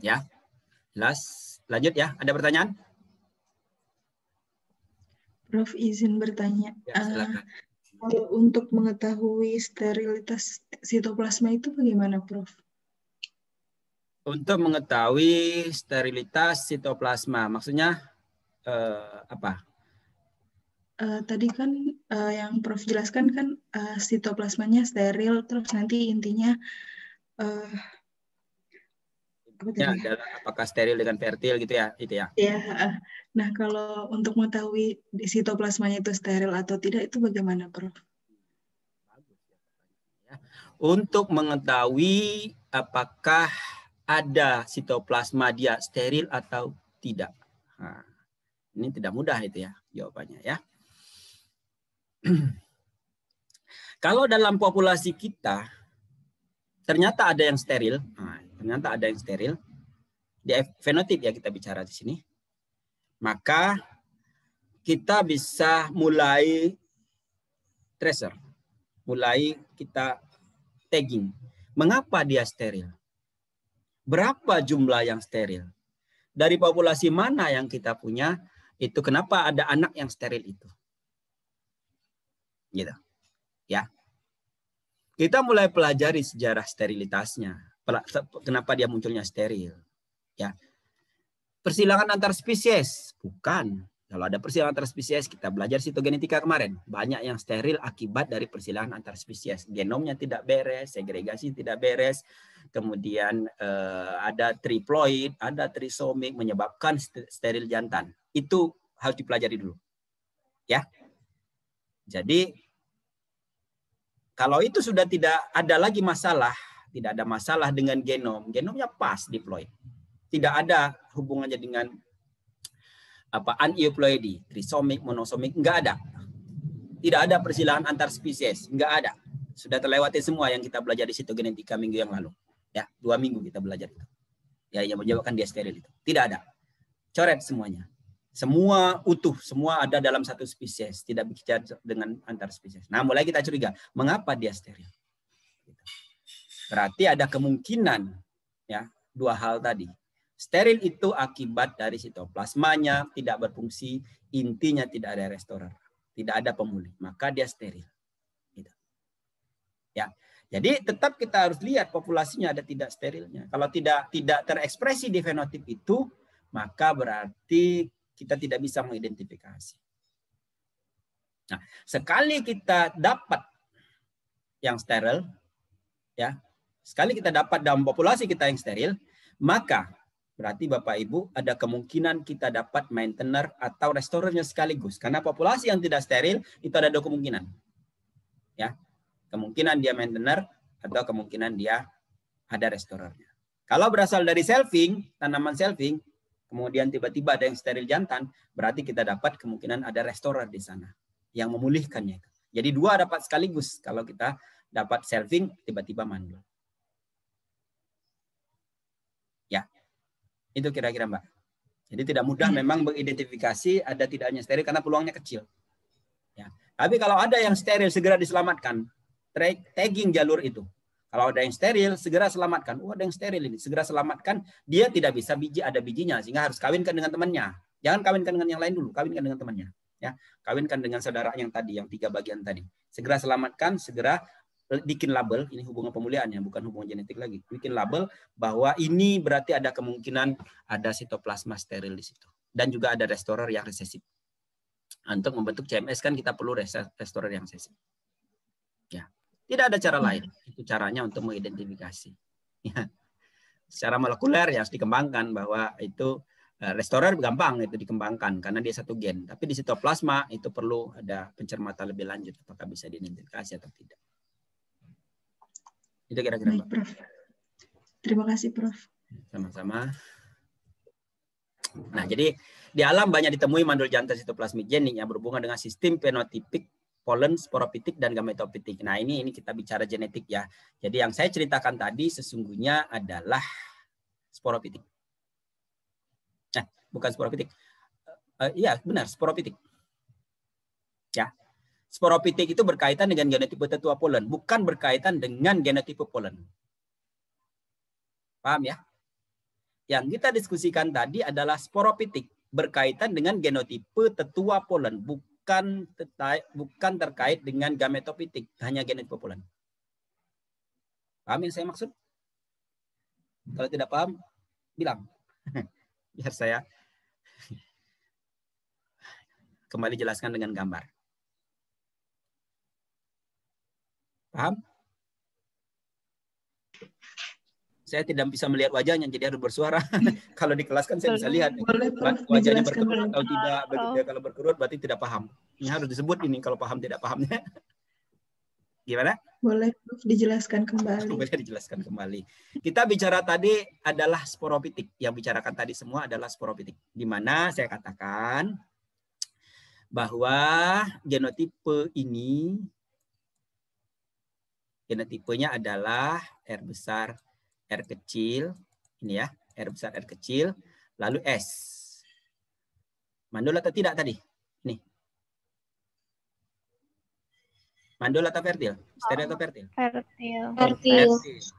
Ya, jelas. Lanjut ya, ada pertanyaan? Prof, izin bertanya. Ya, silakan. Kalau untuk mengetahui sterilitas sitoplasma itu bagaimana, Prof? Untuk mengetahui sterilitas sitoplasma, maksudnya apa? Tadi kan yang Prof jelaskan kan sitoplasmanya steril, terus nanti intinya Ya, adalah apakah steril dengan fertil gitu ya, itu ya. Ya, nah kalau untuk mengetahui di sitoplasmanya itu steril atau tidak itu bagaimana, Prof? Untuk mengetahui apakah ada sitoplasma dia steril atau tidak. Nah, ini tidak mudah itu ya jawabannya ya. Kalau dalam populasi kita ternyata ada yang steril. Nah, ternyata ada yang steril di fenotip ya kita bicara di sini, maka kita bisa mulai tracer, mulai kita tagging. Mengapa dia steril? Berapa jumlah yang steril? Dari populasi mana yang kita punya? Itu kenapa ada anak yang steril itu? Gitu. Ya. Kita mulai pelajari sejarah sterilitasnya. Kenapa dia munculnya steril? Ya. Persilangan antar spesies, bukan. Kalau ada persilangan antar spesies, kita belajar sitogenetika kemarin. Banyak yang steril akibat dari persilangan antar spesies. Genomnya tidak beres, segregasi tidak beres. Kemudian ada triploid, ada trisomik menyebabkan steril jantan. Itu harus dipelajari dulu. Ya. Jadi kalau itu sudah tidak ada lagi masalah, tidak ada masalah dengan genom, genomnya pas diploid. Tidak ada hubungannya dengan aneuploidy, trisomik, monosomik, enggak ada. Tidak ada persilangan antar spesies, enggak ada. Sudah terlewati semua yang kita belajar di sitogenetika minggu yang lalu. Ya, 2 minggu kita belajar itu. Ya, yang menyebabkan dia steril itu. Tidak ada. Coret semuanya. Semua utuh, semua ada dalam satu spesies, tidak bicara dengan antar spesies. Nah, mulai kita curiga, mengapa dia steril? Berarti ada kemungkinan ya, 2 hal tadi. Steril itu akibat dari sitoplasmanya tidak berfungsi, intinya tidak ada restorer, tidak ada pemulih, maka dia steril. Gitu. Ya, Jadi tetap kita harus lihat populasinya ada tidak sterilnya. Kalau tidak terekspresi di fenotip itu, maka berarti kita tidak bisa mengidentifikasi. Nah, sekali kita dapat yang steril, ya, sekali kita dapat dalam populasi kita yang steril, maka berarti Bapak Ibu ada kemungkinan kita dapat maintainer atau restorernya sekaligus. Karena populasi yang tidak steril itu ada dua kemungkinan. Ya, kemungkinan dia maintainer atau kemungkinan dia ada restorernya. Kalau berasal dari selfing, tanaman selfing, kemudian tiba-tiba ada yang steril jantan, berarti kita dapat kemungkinan ada restorer di sana yang memulihkannya. Jadi dua dapat sekaligus kalau kita dapat selfing tiba-tiba mandul. Ya, itu kira-kira Mbak. Jadi tidak mudah memang mengidentifikasi ada tidaknya steril karena peluangnya kecil. Ya. Tapi kalau ada yang steril segera diselamatkan. Tagging jalur itu. Kalau ada yang steril segera selamatkan. Oh, ada yang steril ini, segera selamatkan. Dia tidak bisa ada bijinya sehingga harus kawinkan dengan temannya. Jangan kawinkan dengan yang lain dulu, kawinkan dengan temannya. Ya, kawinkan dengan saudara yang tadi, yang 3 bagian tadi. Segera selamatkan, segera bikin label, ini hubungan pemulihannya, bukan hubungan genetik lagi. Bikin label bahwa ini berarti ada kemungkinan ada sitoplasma steril di situ. Dan juga ada restorer yang resesif. Untuk membentuk CMS kan kita perlu restorer yang resesif. Ya. Tidak ada cara lain. Itu caranya untuk mengidentifikasi. Ya. Secara molekuler ya harus dikembangkan bahwa itu restorer gampang itu dikembangkan karena dia satu gen. Tapi di sitoplasma itu perlu ada pencermatan lebih lanjut apakah bisa diidentifikasi atau tidak. Itu kira-kira Pak. Prof. Terima kasih Prof. Sama-sama. Nah, jadi di alam banyak ditemui mandul jantan sitoplasmik genik yang berhubungan dengan sistem fenotipik, polen, sporopitik, dan gametopitik. Nah, ini kita bicara genetik ya. Jadi yang saya ceritakan tadi sesungguhnya adalah sporopitik. Bukan sporopitik. Iya, benar, sporopitik. Ya. Sporopitik itu berkaitan dengan genotipe tetua polen, bukan berkaitan dengan genotipe polen. Paham ya? Yang kita diskusikan tadi adalah sporopitik, berkaitan dengan genotipe tetua polen, bukan terkait dengan gametopitik, hanya genotipe polen. Paham yang saya maksud? Kalau tidak paham, bilang. Biar saya kembali jelaskan dengan gambar. Paham? Saya tidak bisa melihat wajahnya, jadi harus bersuara. Kalau di kelas kan saya bisa lihat. Boleh, Prof, wajahnya dijelaskan berkerut lagi. atau tidak. Begitu. Kalau berkerut berarti tidak paham. Ini harus disebut ini kalau paham tidak pahamnya. Gimana? Boleh Prof, dijelaskan kembali. Boleh dijelaskan kembali. Kita bicara tadi adalah sporopitik. Yang bicarakan tadi semua adalah sporopitik. Di mana saya katakan bahwa genotipe ini, genotipenya adalah R besar, R kecil, ini ya, R besar, R kecil, lalu S. Mandul atau tidak tadi? Nih. Mandul atau fertil? Steril atau fertil? Fertil. Fertil.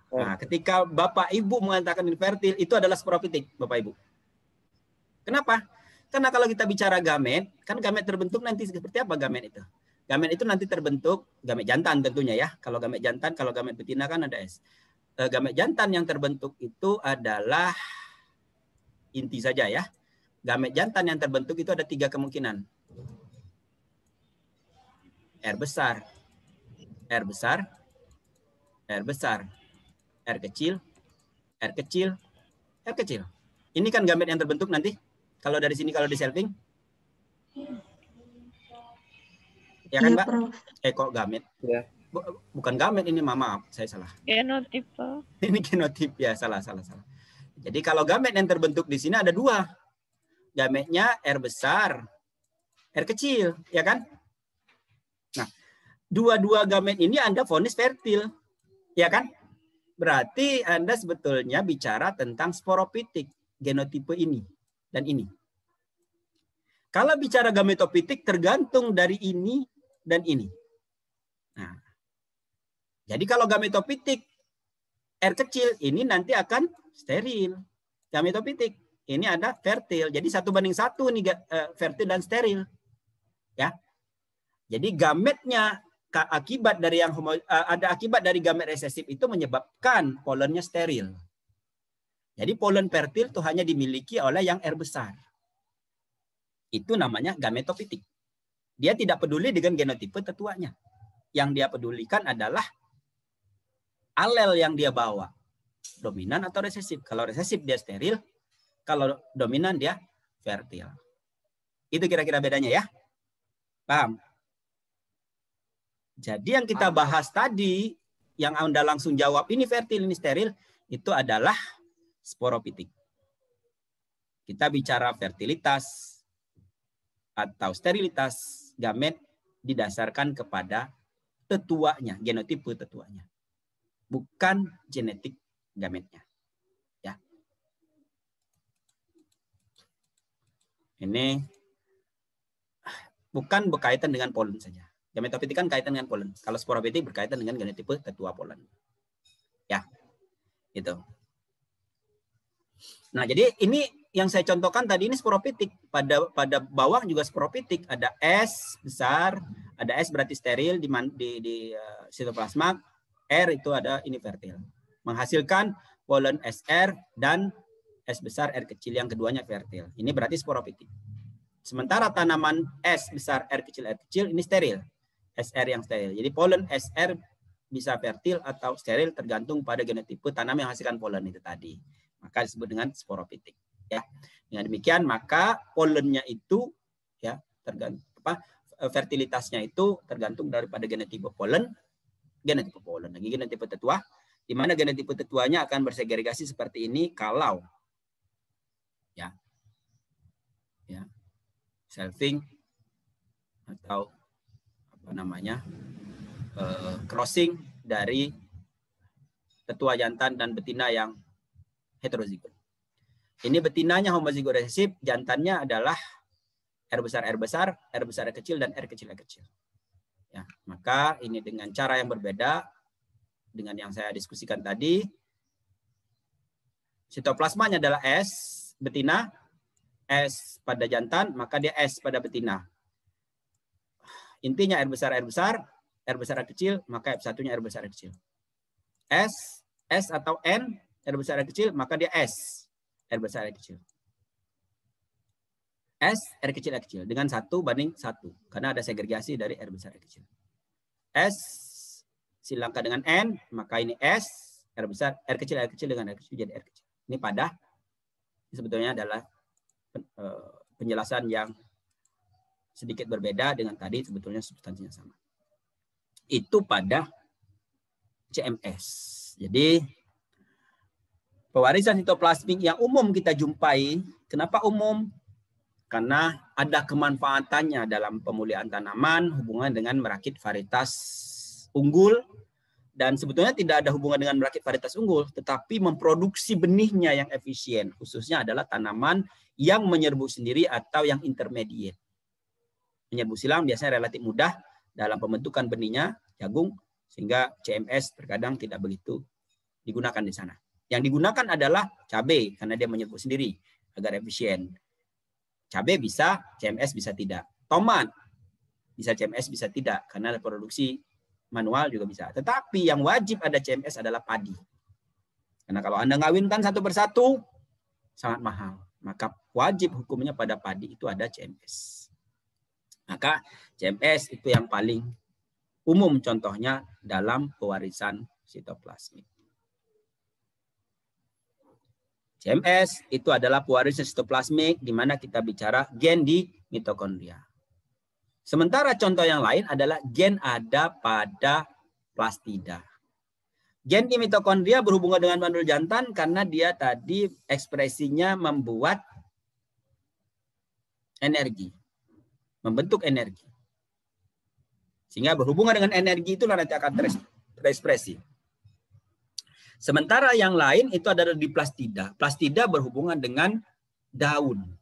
Nah, ketika Bapak Ibu mengatakan infertil, itu adalah sporopitik, Bapak Ibu. Kenapa? Karena kalau kita bicara gamet, kan gamet terbentuk nanti seperti apa gamet itu? Gamet itu nanti terbentuk, gamet jantan tentunya ya. Kalau gamet jantan, kalau gamet betina kan ada S. Gamet jantan yang terbentuk itu adalah inti saja ya. Gamet jantan yang terbentuk itu ada 3 kemungkinan. R besar, R besar, R besar, R kecil, R kecil, R kecil. Ini kan gamet yang terbentuk nanti. Kalau dari sini kalau di selfing. Ya kan, Mbak? Kok gamet? Ya. Bukan gamet ini, maaf, saya salah. Genotipe. Ini genotip ya, salah. Jadi kalau gamet yang terbentuk di sini ada 2. Gametnya R besar, R kecil, ya kan? Nah, dua gamet ini Anda vonis fertil, ya kan? Berarti Anda sebetulnya bicara tentang sporopitik, genotipe ini dan ini. Kalau bicara gametopitik tergantung dari ini dan ini. Nah, jadi kalau gametopitik R kecil ini nanti akan steril. Gametopitik ini ada fertil. Jadi 1:1 nih fertil dan steril. Ya. Jadi gametnya akibat dari gamet resesif itu menyebabkan polennya steril. Jadi polen fertil itu hanya dimiliki oleh yang R besar. Itu namanya gametofitik. Dia tidak peduli dengan genotipe tetuanya. Yang dia pedulikan adalah alel yang dia bawa. Dominan atau resesif. Kalau resesif dia steril, kalau dominan dia fertil. Itu kira-kira bedanya ya. Paham? Jadi yang kita bahas tadi, yang Anda langsung jawab ini fertil, ini steril, itu adalah sporofitik. Kita bicara fertilitas atau sterilitas gamet didasarkan kepada tetuanya, genotipe tetuanya. Bukan genetik gametnya. Ya. Ini bukan berkaitan dengan polen saja. Gametofitik kan kaitan dengan polen. Kalau sporofitik berkaitan dengan genotipe tetua polen. Ya. Itu. Nah, jadi ini yang saya contohkan tadi ini sporofitik. Pada bawang juga sporofitik. Ada S besar, ada S berarti steril di sitoplasma, R itu ada ini fertil. Menghasilkan polen SR dan S besar R kecil yang keduanya fertil. Ini berarti sporofitik. Sementara tanaman S besar R kecil ini steril. SR yang steril. Jadi polen SR bisa fertil atau steril tergantung pada genotipe tanam yang menghasilkan polen itu tadi. Maka disebut dengan sporofitik. Ya. Dengan demikian maka polennya itu ya tergantung fertilitasnya itu tergantung daripada genotipe polen lagi genotipe tetua, di mana genotipe tetuanya akan bersegregasi seperti ini kalau ya selfing atau crossing dari tetua jantan dan betina yang heterozigot. Ini betinanya homozigot resesif, jantannya adalah R besar, R kecil, dan R kecil. Ya, maka ini dengan cara yang berbeda dengan yang saya diskusikan tadi. Sitoplasmanya adalah S betina, S pada jantan, maka dia S pada betina. Intinya R besar, R kecil, maka F1-nya R besar, R kecil. S atau N, R besar, R kecil, maka dia S, R besar, R kecil. S, R kecil, dengan 1 banding 1. Karena ada segregasi dari R besar, R kecil. S, silangkan dengan N, maka ini S, R besar, R kecil dengan R kecil, jadi R kecil. Ini pada, sebetulnya adalah penjelasan yang sedikit berbeda dengan tadi, sebetulnya substansinya sama. Itu pada CMS. Jadi pewarisan sitoplasmik yang umum kita jumpai. Kenapa umum? Karena ada kemanfaatannya dalam pemulihan tanaman, hubungan dengan merakit varietas unggul, dan sebetulnya tidak ada hubungan dengan merakit varietas unggul, tetapi memproduksi benihnya yang efisien, khususnya adalah tanaman yang menyerbu sendiri atau yang intermediate. Menyerbu silang biasanya relatif mudah dalam pembentukan benihnya, jagung, sehingga CMS terkadang tidak begitu digunakan di sana. Yang digunakan adalah cabai, karena dia menyerbu sendiri, agar efisien. Cabai bisa, CMS bisa tidak. Tomat bisa CMS, bisa tidak, karena produksi manual juga bisa. Tetapi yang wajib ada CMS adalah padi. Karena kalau Anda ngawinkan satu persatu, sangat mahal. Maka wajib hukumnya pada padi itu ada CMS. Maka CMS itu yang paling umum contohnya dalam pewarisan sitoplasmik. CMS itu adalah pewarisan sitoplasmik di mana kita bicara gen di mitokondria. Sementara contoh yang lain adalah gen ada pada plastida. Gen di mitokondria berhubungan dengan mandul jantan karena dia tadi ekspresinya membuat energi. Membentuk energi. Sehingga berhubungan dengan energi itulah nanti akan terekspresi. Sementara yang lain itu adalah di plastida. Plastida berhubungan dengan daun.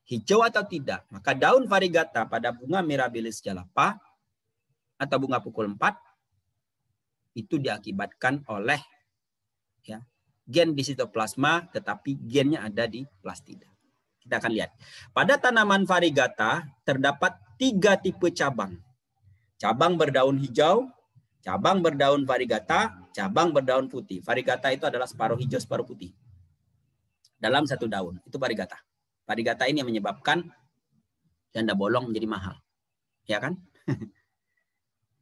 Hijau atau tidak. Maka daun variegata pada bunga Mirabilis jalapa atau bunga pukul 4 itu diakibatkan oleh gen di sitoplasma, tetapi gennya ada di plastida. Kita akan lihat. Pada tanaman variegata terdapat 3 tipe cabang. cabang berdaun hijau, cabang berdaun varigata, cabang berdaun putih. Varigata itu adalah separuh hijau, separuh putih. Dalam satu daun, itu varigata. Varigata ini yang menyebabkan janda bolong menjadi mahal. Ya kan?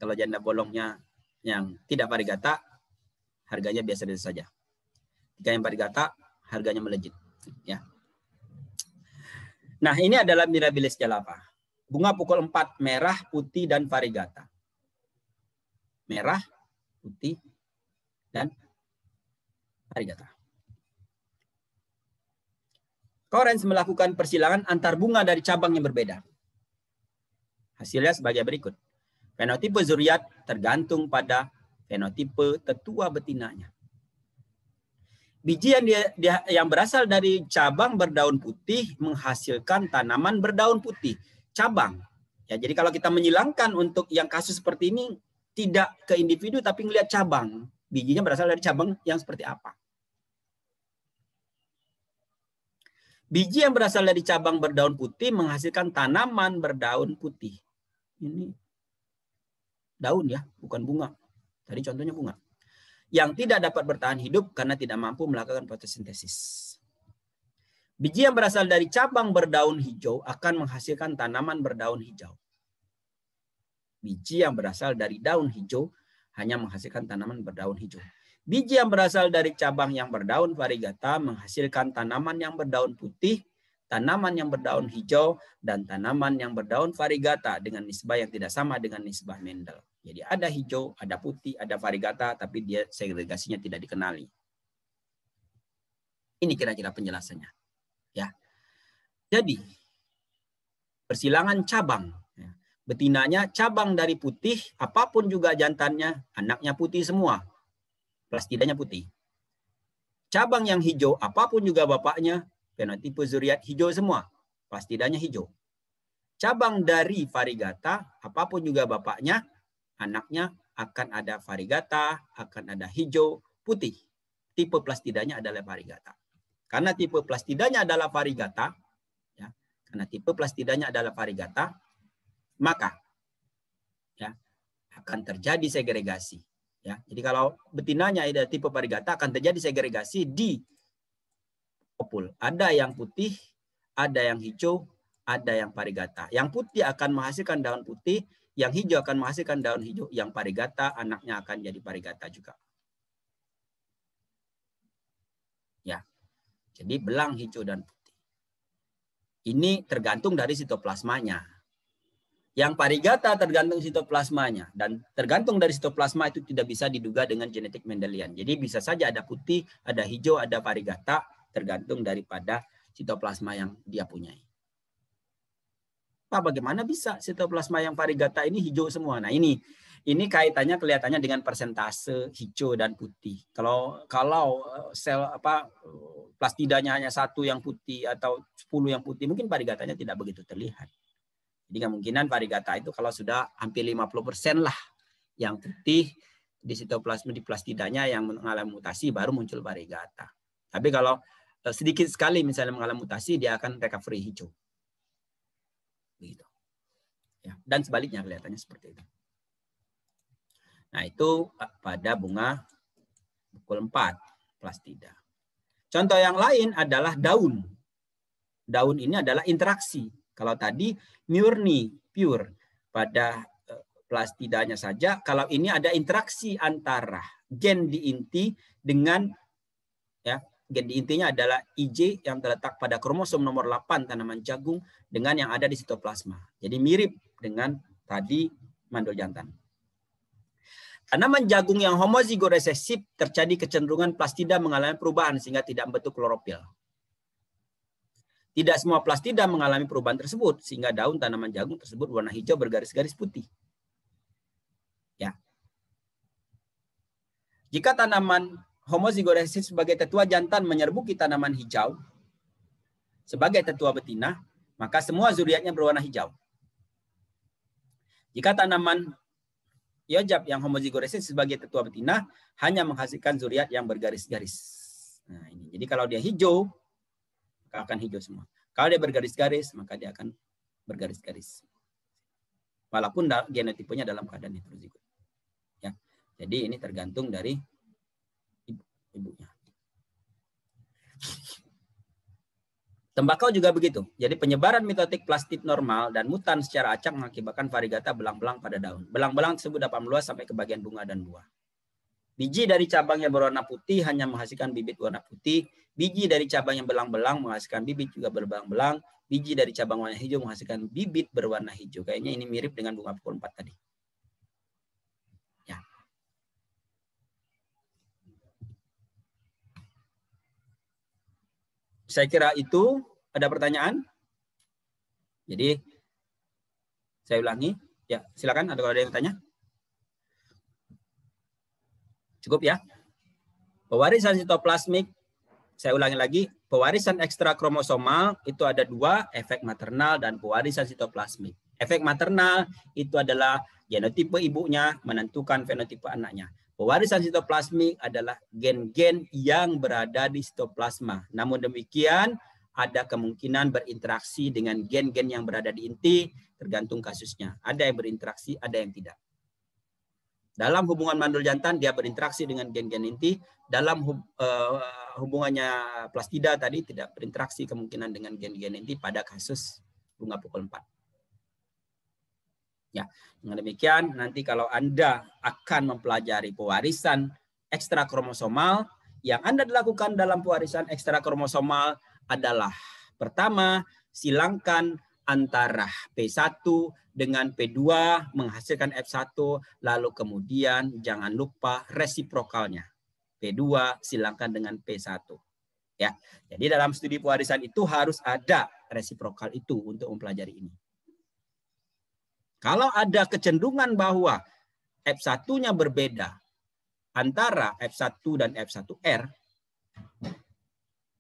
Kalau janda bolongnya yang tidak varigata, harganya biasa-biasa saja. Jika yang varigata, harganya melejit. Ya. Nah, ini adalah Mirabilis jalapa. Bunga pukul 4, merah, putih, dan varigata. Merah, putih, dan varigata. Correns melakukan persilangan antar bunga dari cabang yang berbeda. Hasilnya sebagai berikut. Fenotipe zuriat tergantung pada fenotipe tetua betinanya. Biji yang berasal dari cabang berdaun putih menghasilkan tanaman berdaun putih. Cabang. Ya, jadi kalau kita menyilangkan untuk yang kasus seperti ini, tidak ke individu tapi melihat cabang. Bijinya berasal dari cabang yang seperti apa. Biji yang berasal dari cabang berdaun putih menghasilkan tanaman berdaun putih. Ini daun ya, bukan bunga. Tadi contohnya bunga. Yang tidak dapat bertahan hidup karena tidak mampu melakukan fotosintesis. Biji yang berasal dari cabang berdaun hijau akan menghasilkan tanaman berdaun hijau. Biji yang berasal dari daun hijau hanya menghasilkan tanaman berdaun hijau. Biji yang berasal dari cabang yang berdaun varigata menghasilkan tanaman yang berdaun putih, tanaman yang berdaun hijau, dan tanaman yang berdaun varigata dengan nisbah yang tidak sama dengan nisbah Mendel. Jadi ada hijau, ada putih, ada varigata, tapi dia segregasinya tidak dikenali. Ini kira-kira penjelasannya. Ya. Jadi, persilangan cabang. Betinanya cabang dari putih, apapun juga jantannya, anaknya putih semua. Plastidanya putih. Cabang yang hijau, apapun juga bapaknya, fenotipe zuriat hijau semua. Plastidanya hijau. Cabang dari varigata, apapun juga bapaknya, anaknya akan ada varigata, akan ada hijau, putih. Tipe plastidanya adalah varigata. Karena tipe plastidanya adalah varigata, ya, karena tipe plastidanya adalah varigata, maka ya, akan terjadi segregasi. Ya, jadi kalau betinanya ada tipe varigata akan terjadi segregasi di opul. Ada yang putih, ada yang hijau, ada yang varigata. Yang putih akan menghasilkan daun putih, yang hijau akan menghasilkan daun hijau, yang varigata anaknya akan jadi varigata juga. Ya. Jadi belang hijau dan putih. Ini tergantung dari sitoplasmanya. Yang varigata tergantung sitoplasmanya dan tergantung dari sitoplasma itu tidak bisa diduga dengan genetik Mendelian. Jadi bisa saja ada putih, ada hijau, ada varigata tergantung daripada sitoplasma yang dia punyai. Pak, bagaimana bisa sitoplasma yang varigata ini hijau semua? Nah, ini kaitannya kelihatannya dengan persentase hijau dan putih. Kalau sel plastidanya hanya 1 yang putih atau 10 yang putih, mungkin varigatanya tidak begitu terlihat. Jadi kemungkinan varigata itu kalau sudah hampir 50% lah yang putih di sitoplasma di plastidanya yang mengalami mutasi baru muncul varigata. Tapi kalau sedikit sekali misalnya mengalami mutasi, dia akan recovery hijau. Begitu. Ya, dan sebaliknya kelihatannya seperti itu. Nah, itu pada bunga pukul 4 plastida. Contoh yang lain adalah daun. Daun ini adalah interaksi. Kalau tadi murni, pure pada plastidanya saja, kalau ini ada interaksi antara gen di inti dengan ya, gen di intinya adalah IJ yang terletak pada kromosom nomor 8 tanaman jagung dengan yang ada di sitoplasma. Jadi mirip dengan tadi mandul jantan. Tanaman jagung yang homozigot resesif terjadi kecenderungan plastida mengalami perubahan sehingga tidak membentuk klorofil. Tidak semua plastida mengalami perubahan tersebut sehingga daun tanaman jagung tersebut warna hijau bergaris-garis putih. Ya. Jika tanaman homozigot resesif sebagai tetua jantan menyerbuki tanaman hijau sebagai tetua betina, maka semua zuriatnya berwarna hijau. Jika tanaman Yojab yang homozigot resesif sebagai tetua betina hanya menghasilkan zuriat yang bergaris-garis. Nah, ini. Jadi kalau dia hijau, maka akan hijau semua. Kalau dia bergaris-garis, maka dia akan bergaris-garis. walaupun genotipenya dalam keadaan heterozigot. Ya. Jadi ini tergantung dari ibunya. Tembakau juga begitu. Jadi penyebaran mitotik plastid normal dan mutan secara acak mengakibatkan variegata belang-belang pada daun. Belang-belang tersebut dapat meluas sampai ke bagian bunga dan buah. Biji dari cabang yang berwarna putih hanya menghasilkan bibit warna putih. Biji dari cabang yang belang-belang menghasilkan bibit juga berbelang-belang. Biji dari cabang warna hijau menghasilkan bibit berwarna hijau. Kayaknya ini mirip dengan bunga pukul 4 tadi. Ya. Saya kira itu. Ada pertanyaan? Jadi saya ulangi. Ya, silakan. Ada yang tanya? Cukup ya. Pewarisan sitoplasmik, saya ulangi lagi, pewarisan ekstra kromosomal itu ada dua, efek maternal dan pewarisan sitoplasmik. Efek maternal itu adalah genotipe ibunya menentukan fenotipe anaknya. Pewarisan sitoplasmik adalah gen-gen yang berada di sitoplasma. Namun demikian, ada kemungkinan berinteraksi dengan gen-gen yang berada di inti, tergantung kasusnya. Ada yang berinteraksi, ada yang tidak. Dalam hubungan mandul jantan, dia berinteraksi dengan gen-gen inti. Dalam hubungannya plastida tadi, tidak berinteraksi kemungkinan dengan gen-gen inti pada kasus bunga pukul 4. Ya, dengan demikian, nanti kalau Anda akan mempelajari pewarisan ekstra kromosomal, yang Anda lakukan dalam pewarisan ekstra kromosomal adalah pertama, silangkan antara P1 dengan P2 menghasilkan F1, lalu kemudian jangan lupa resiprokalnya. P2 silangkan dengan P1. Ya. Jadi dalam studi pewarisan itu harus ada resiprokal itu untuk mempelajari ini. Kalau ada kecenderungan bahwa F1-nya berbeda antara F1 dan F1R,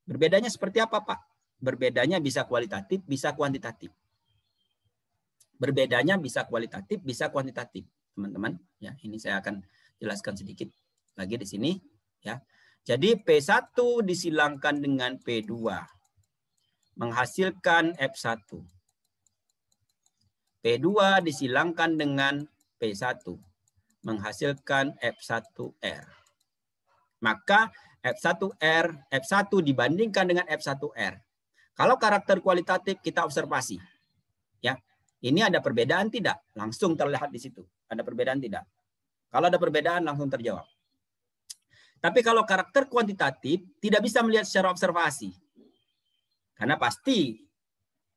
berbedanya seperti apa, Pak? Berbedanya bisa kualitatif, bisa kuantitatif. Berbedanya bisa kualitatif, bisa kuantitatif, teman-teman. Ya, ini saya akan jelaskan sedikit lagi di sini. Ya, jadi P1 disilangkan dengan P2, menghasilkan F1. P2 disilangkan dengan P1, menghasilkan F1R. Maka F1 dibandingkan dengan F1R. Kalau karakter kualitatif kita observasi. Ya. Ini ada perbedaan tidak? Langsung terlihat di situ. Ada perbedaan tidak? Kalau ada perbedaan langsung terjawab. Tapi kalau karakter kuantitatif tidak bisa melihat secara observasi. Karena pasti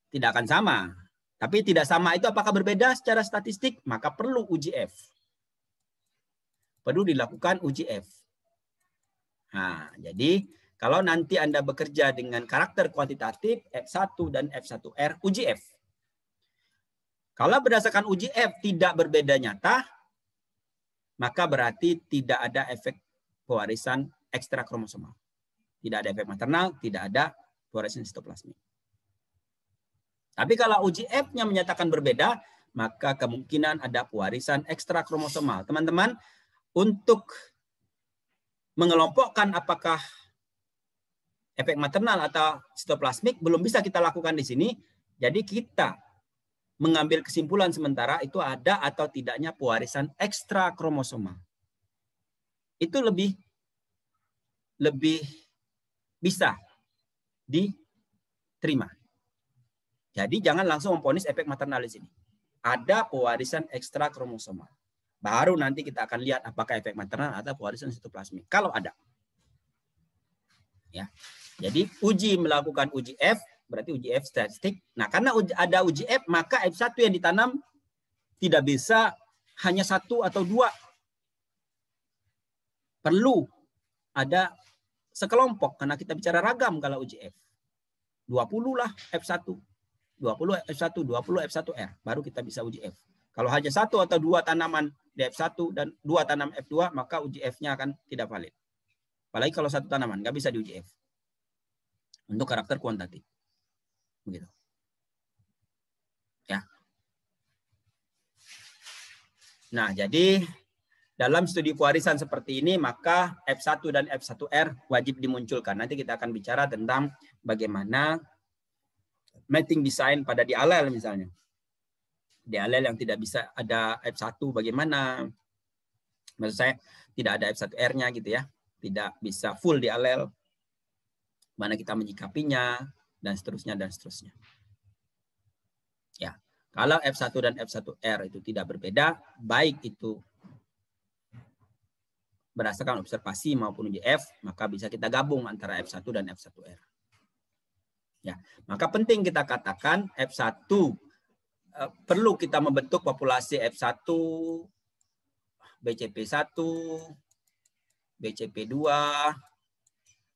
tidak akan sama. Tapi tidak sama itu apakah berbeda secara statistik? Maka perlu uji F. Perlu dilakukan uji F. Nah, jadi kalau nanti Anda bekerja dengan karakter kuantitatif F1 dan F1R, uji F. Kalau berdasarkan uji F tidak berbeda nyata, maka berarti tidak ada efek pewarisan ekstra kromosomal. Tidak ada efek maternal, tidak ada pewarisan sitoplasmik. Tapi kalau uji F-nya menyatakan berbeda, maka kemungkinan ada pewarisan ekstra kromosomal. Teman-teman, untuk mengelompokkan apakah efek maternal atau sitoplasmik belum bisa kita lakukan di sini. Jadi kita mengambil kesimpulan sementara itu ada atau tidaknya pewarisan ekstra kromosomal. Itu lebih bisa diterima. Jadi jangan langsung memvonis efek maternal di sini. Ada pewarisan ekstra kromosomal. Baru nanti kita akan lihat apakah efek maternal atau pewarisan sitoplasmik. Kalau ada. Ya. Jadi melakukan uji F, berarti uji F statistik. Nah, karena ada uji F, maka F1 yang ditanam tidak bisa hanya 1 atau 2. Perlu ada sekelompok, karena kita bicara ragam kalau uji F. 20 lah F1. 20 F1, 20 F1R. Baru kita bisa uji F. Kalau hanya 1 atau 2 tanaman di F1 dan 2 tanam F2, maka uji F-nya akan tidak valid. Apalagi kalau 1 tanaman, nggak bisa diuji F. Untuk karakter kuantitatif. Begitu. Ya. Nah, jadi dalam studi pewarisan seperti ini, maka F1 dan F1R wajib dimunculkan. Nanti kita akan bicara tentang bagaimana mating design pada di alel misalnya. DLL yang tidak bisa ada F1 bagaimana? Maksud saya tidak ada F1R-nya gitu ya. Tidak bisa full DLL. Mana kita menyikapinya dan seterusnya dan seterusnya. Ya, kalau F1 dan F1R itu tidak berbeda, baik itu berdasarkan observasi maupun uji F, maka bisa kita gabung antara F1 dan F1R. Ya, maka penting kita katakan F1 perlu kita membentuk populasi F1, BCP1, BCP2,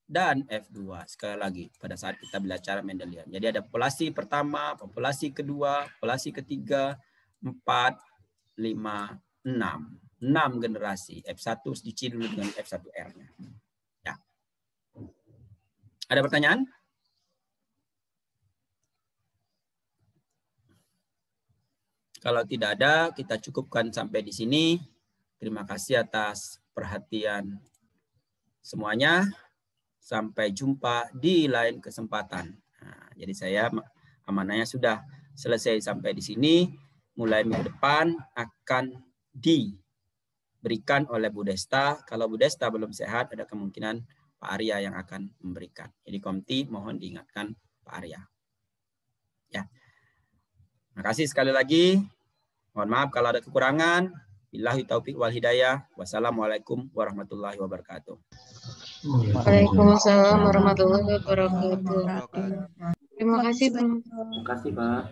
dan F2. Sekali lagi, pada saat kita belajar Mendelian. Jadi ada populasi pertama, populasi kedua, populasi ketiga, 4, 5, 6. 6 generasi. F1 dici dulu dengan F1R-nya. Ya. Ada pertanyaan? Kalau tidak ada, kita cukupkan sampai di sini. Terima kasih atas perhatian semuanya. Sampai jumpa di lain kesempatan. Nah, jadi saya amanahnya sudah selesai sampai di sini. Mulai minggu depan akan diberikan oleh Bu Desta. Kalau Bu Desta belum sehat, ada kemungkinan Pak Arya yang akan memberikan. Jadi Komti mohon diingatkan Pak Arya. Ya. Terima kasih sekali lagi. Mohon maaf kalau ada kekurangan. Billahi taufiq wal hidayah. Wassalamualaikum warahmatullahi wabarakatuh. Waalaikumsalam warahmatullahi wabarakatuh. Terima kasih, Pak. Terima kasih, Pak.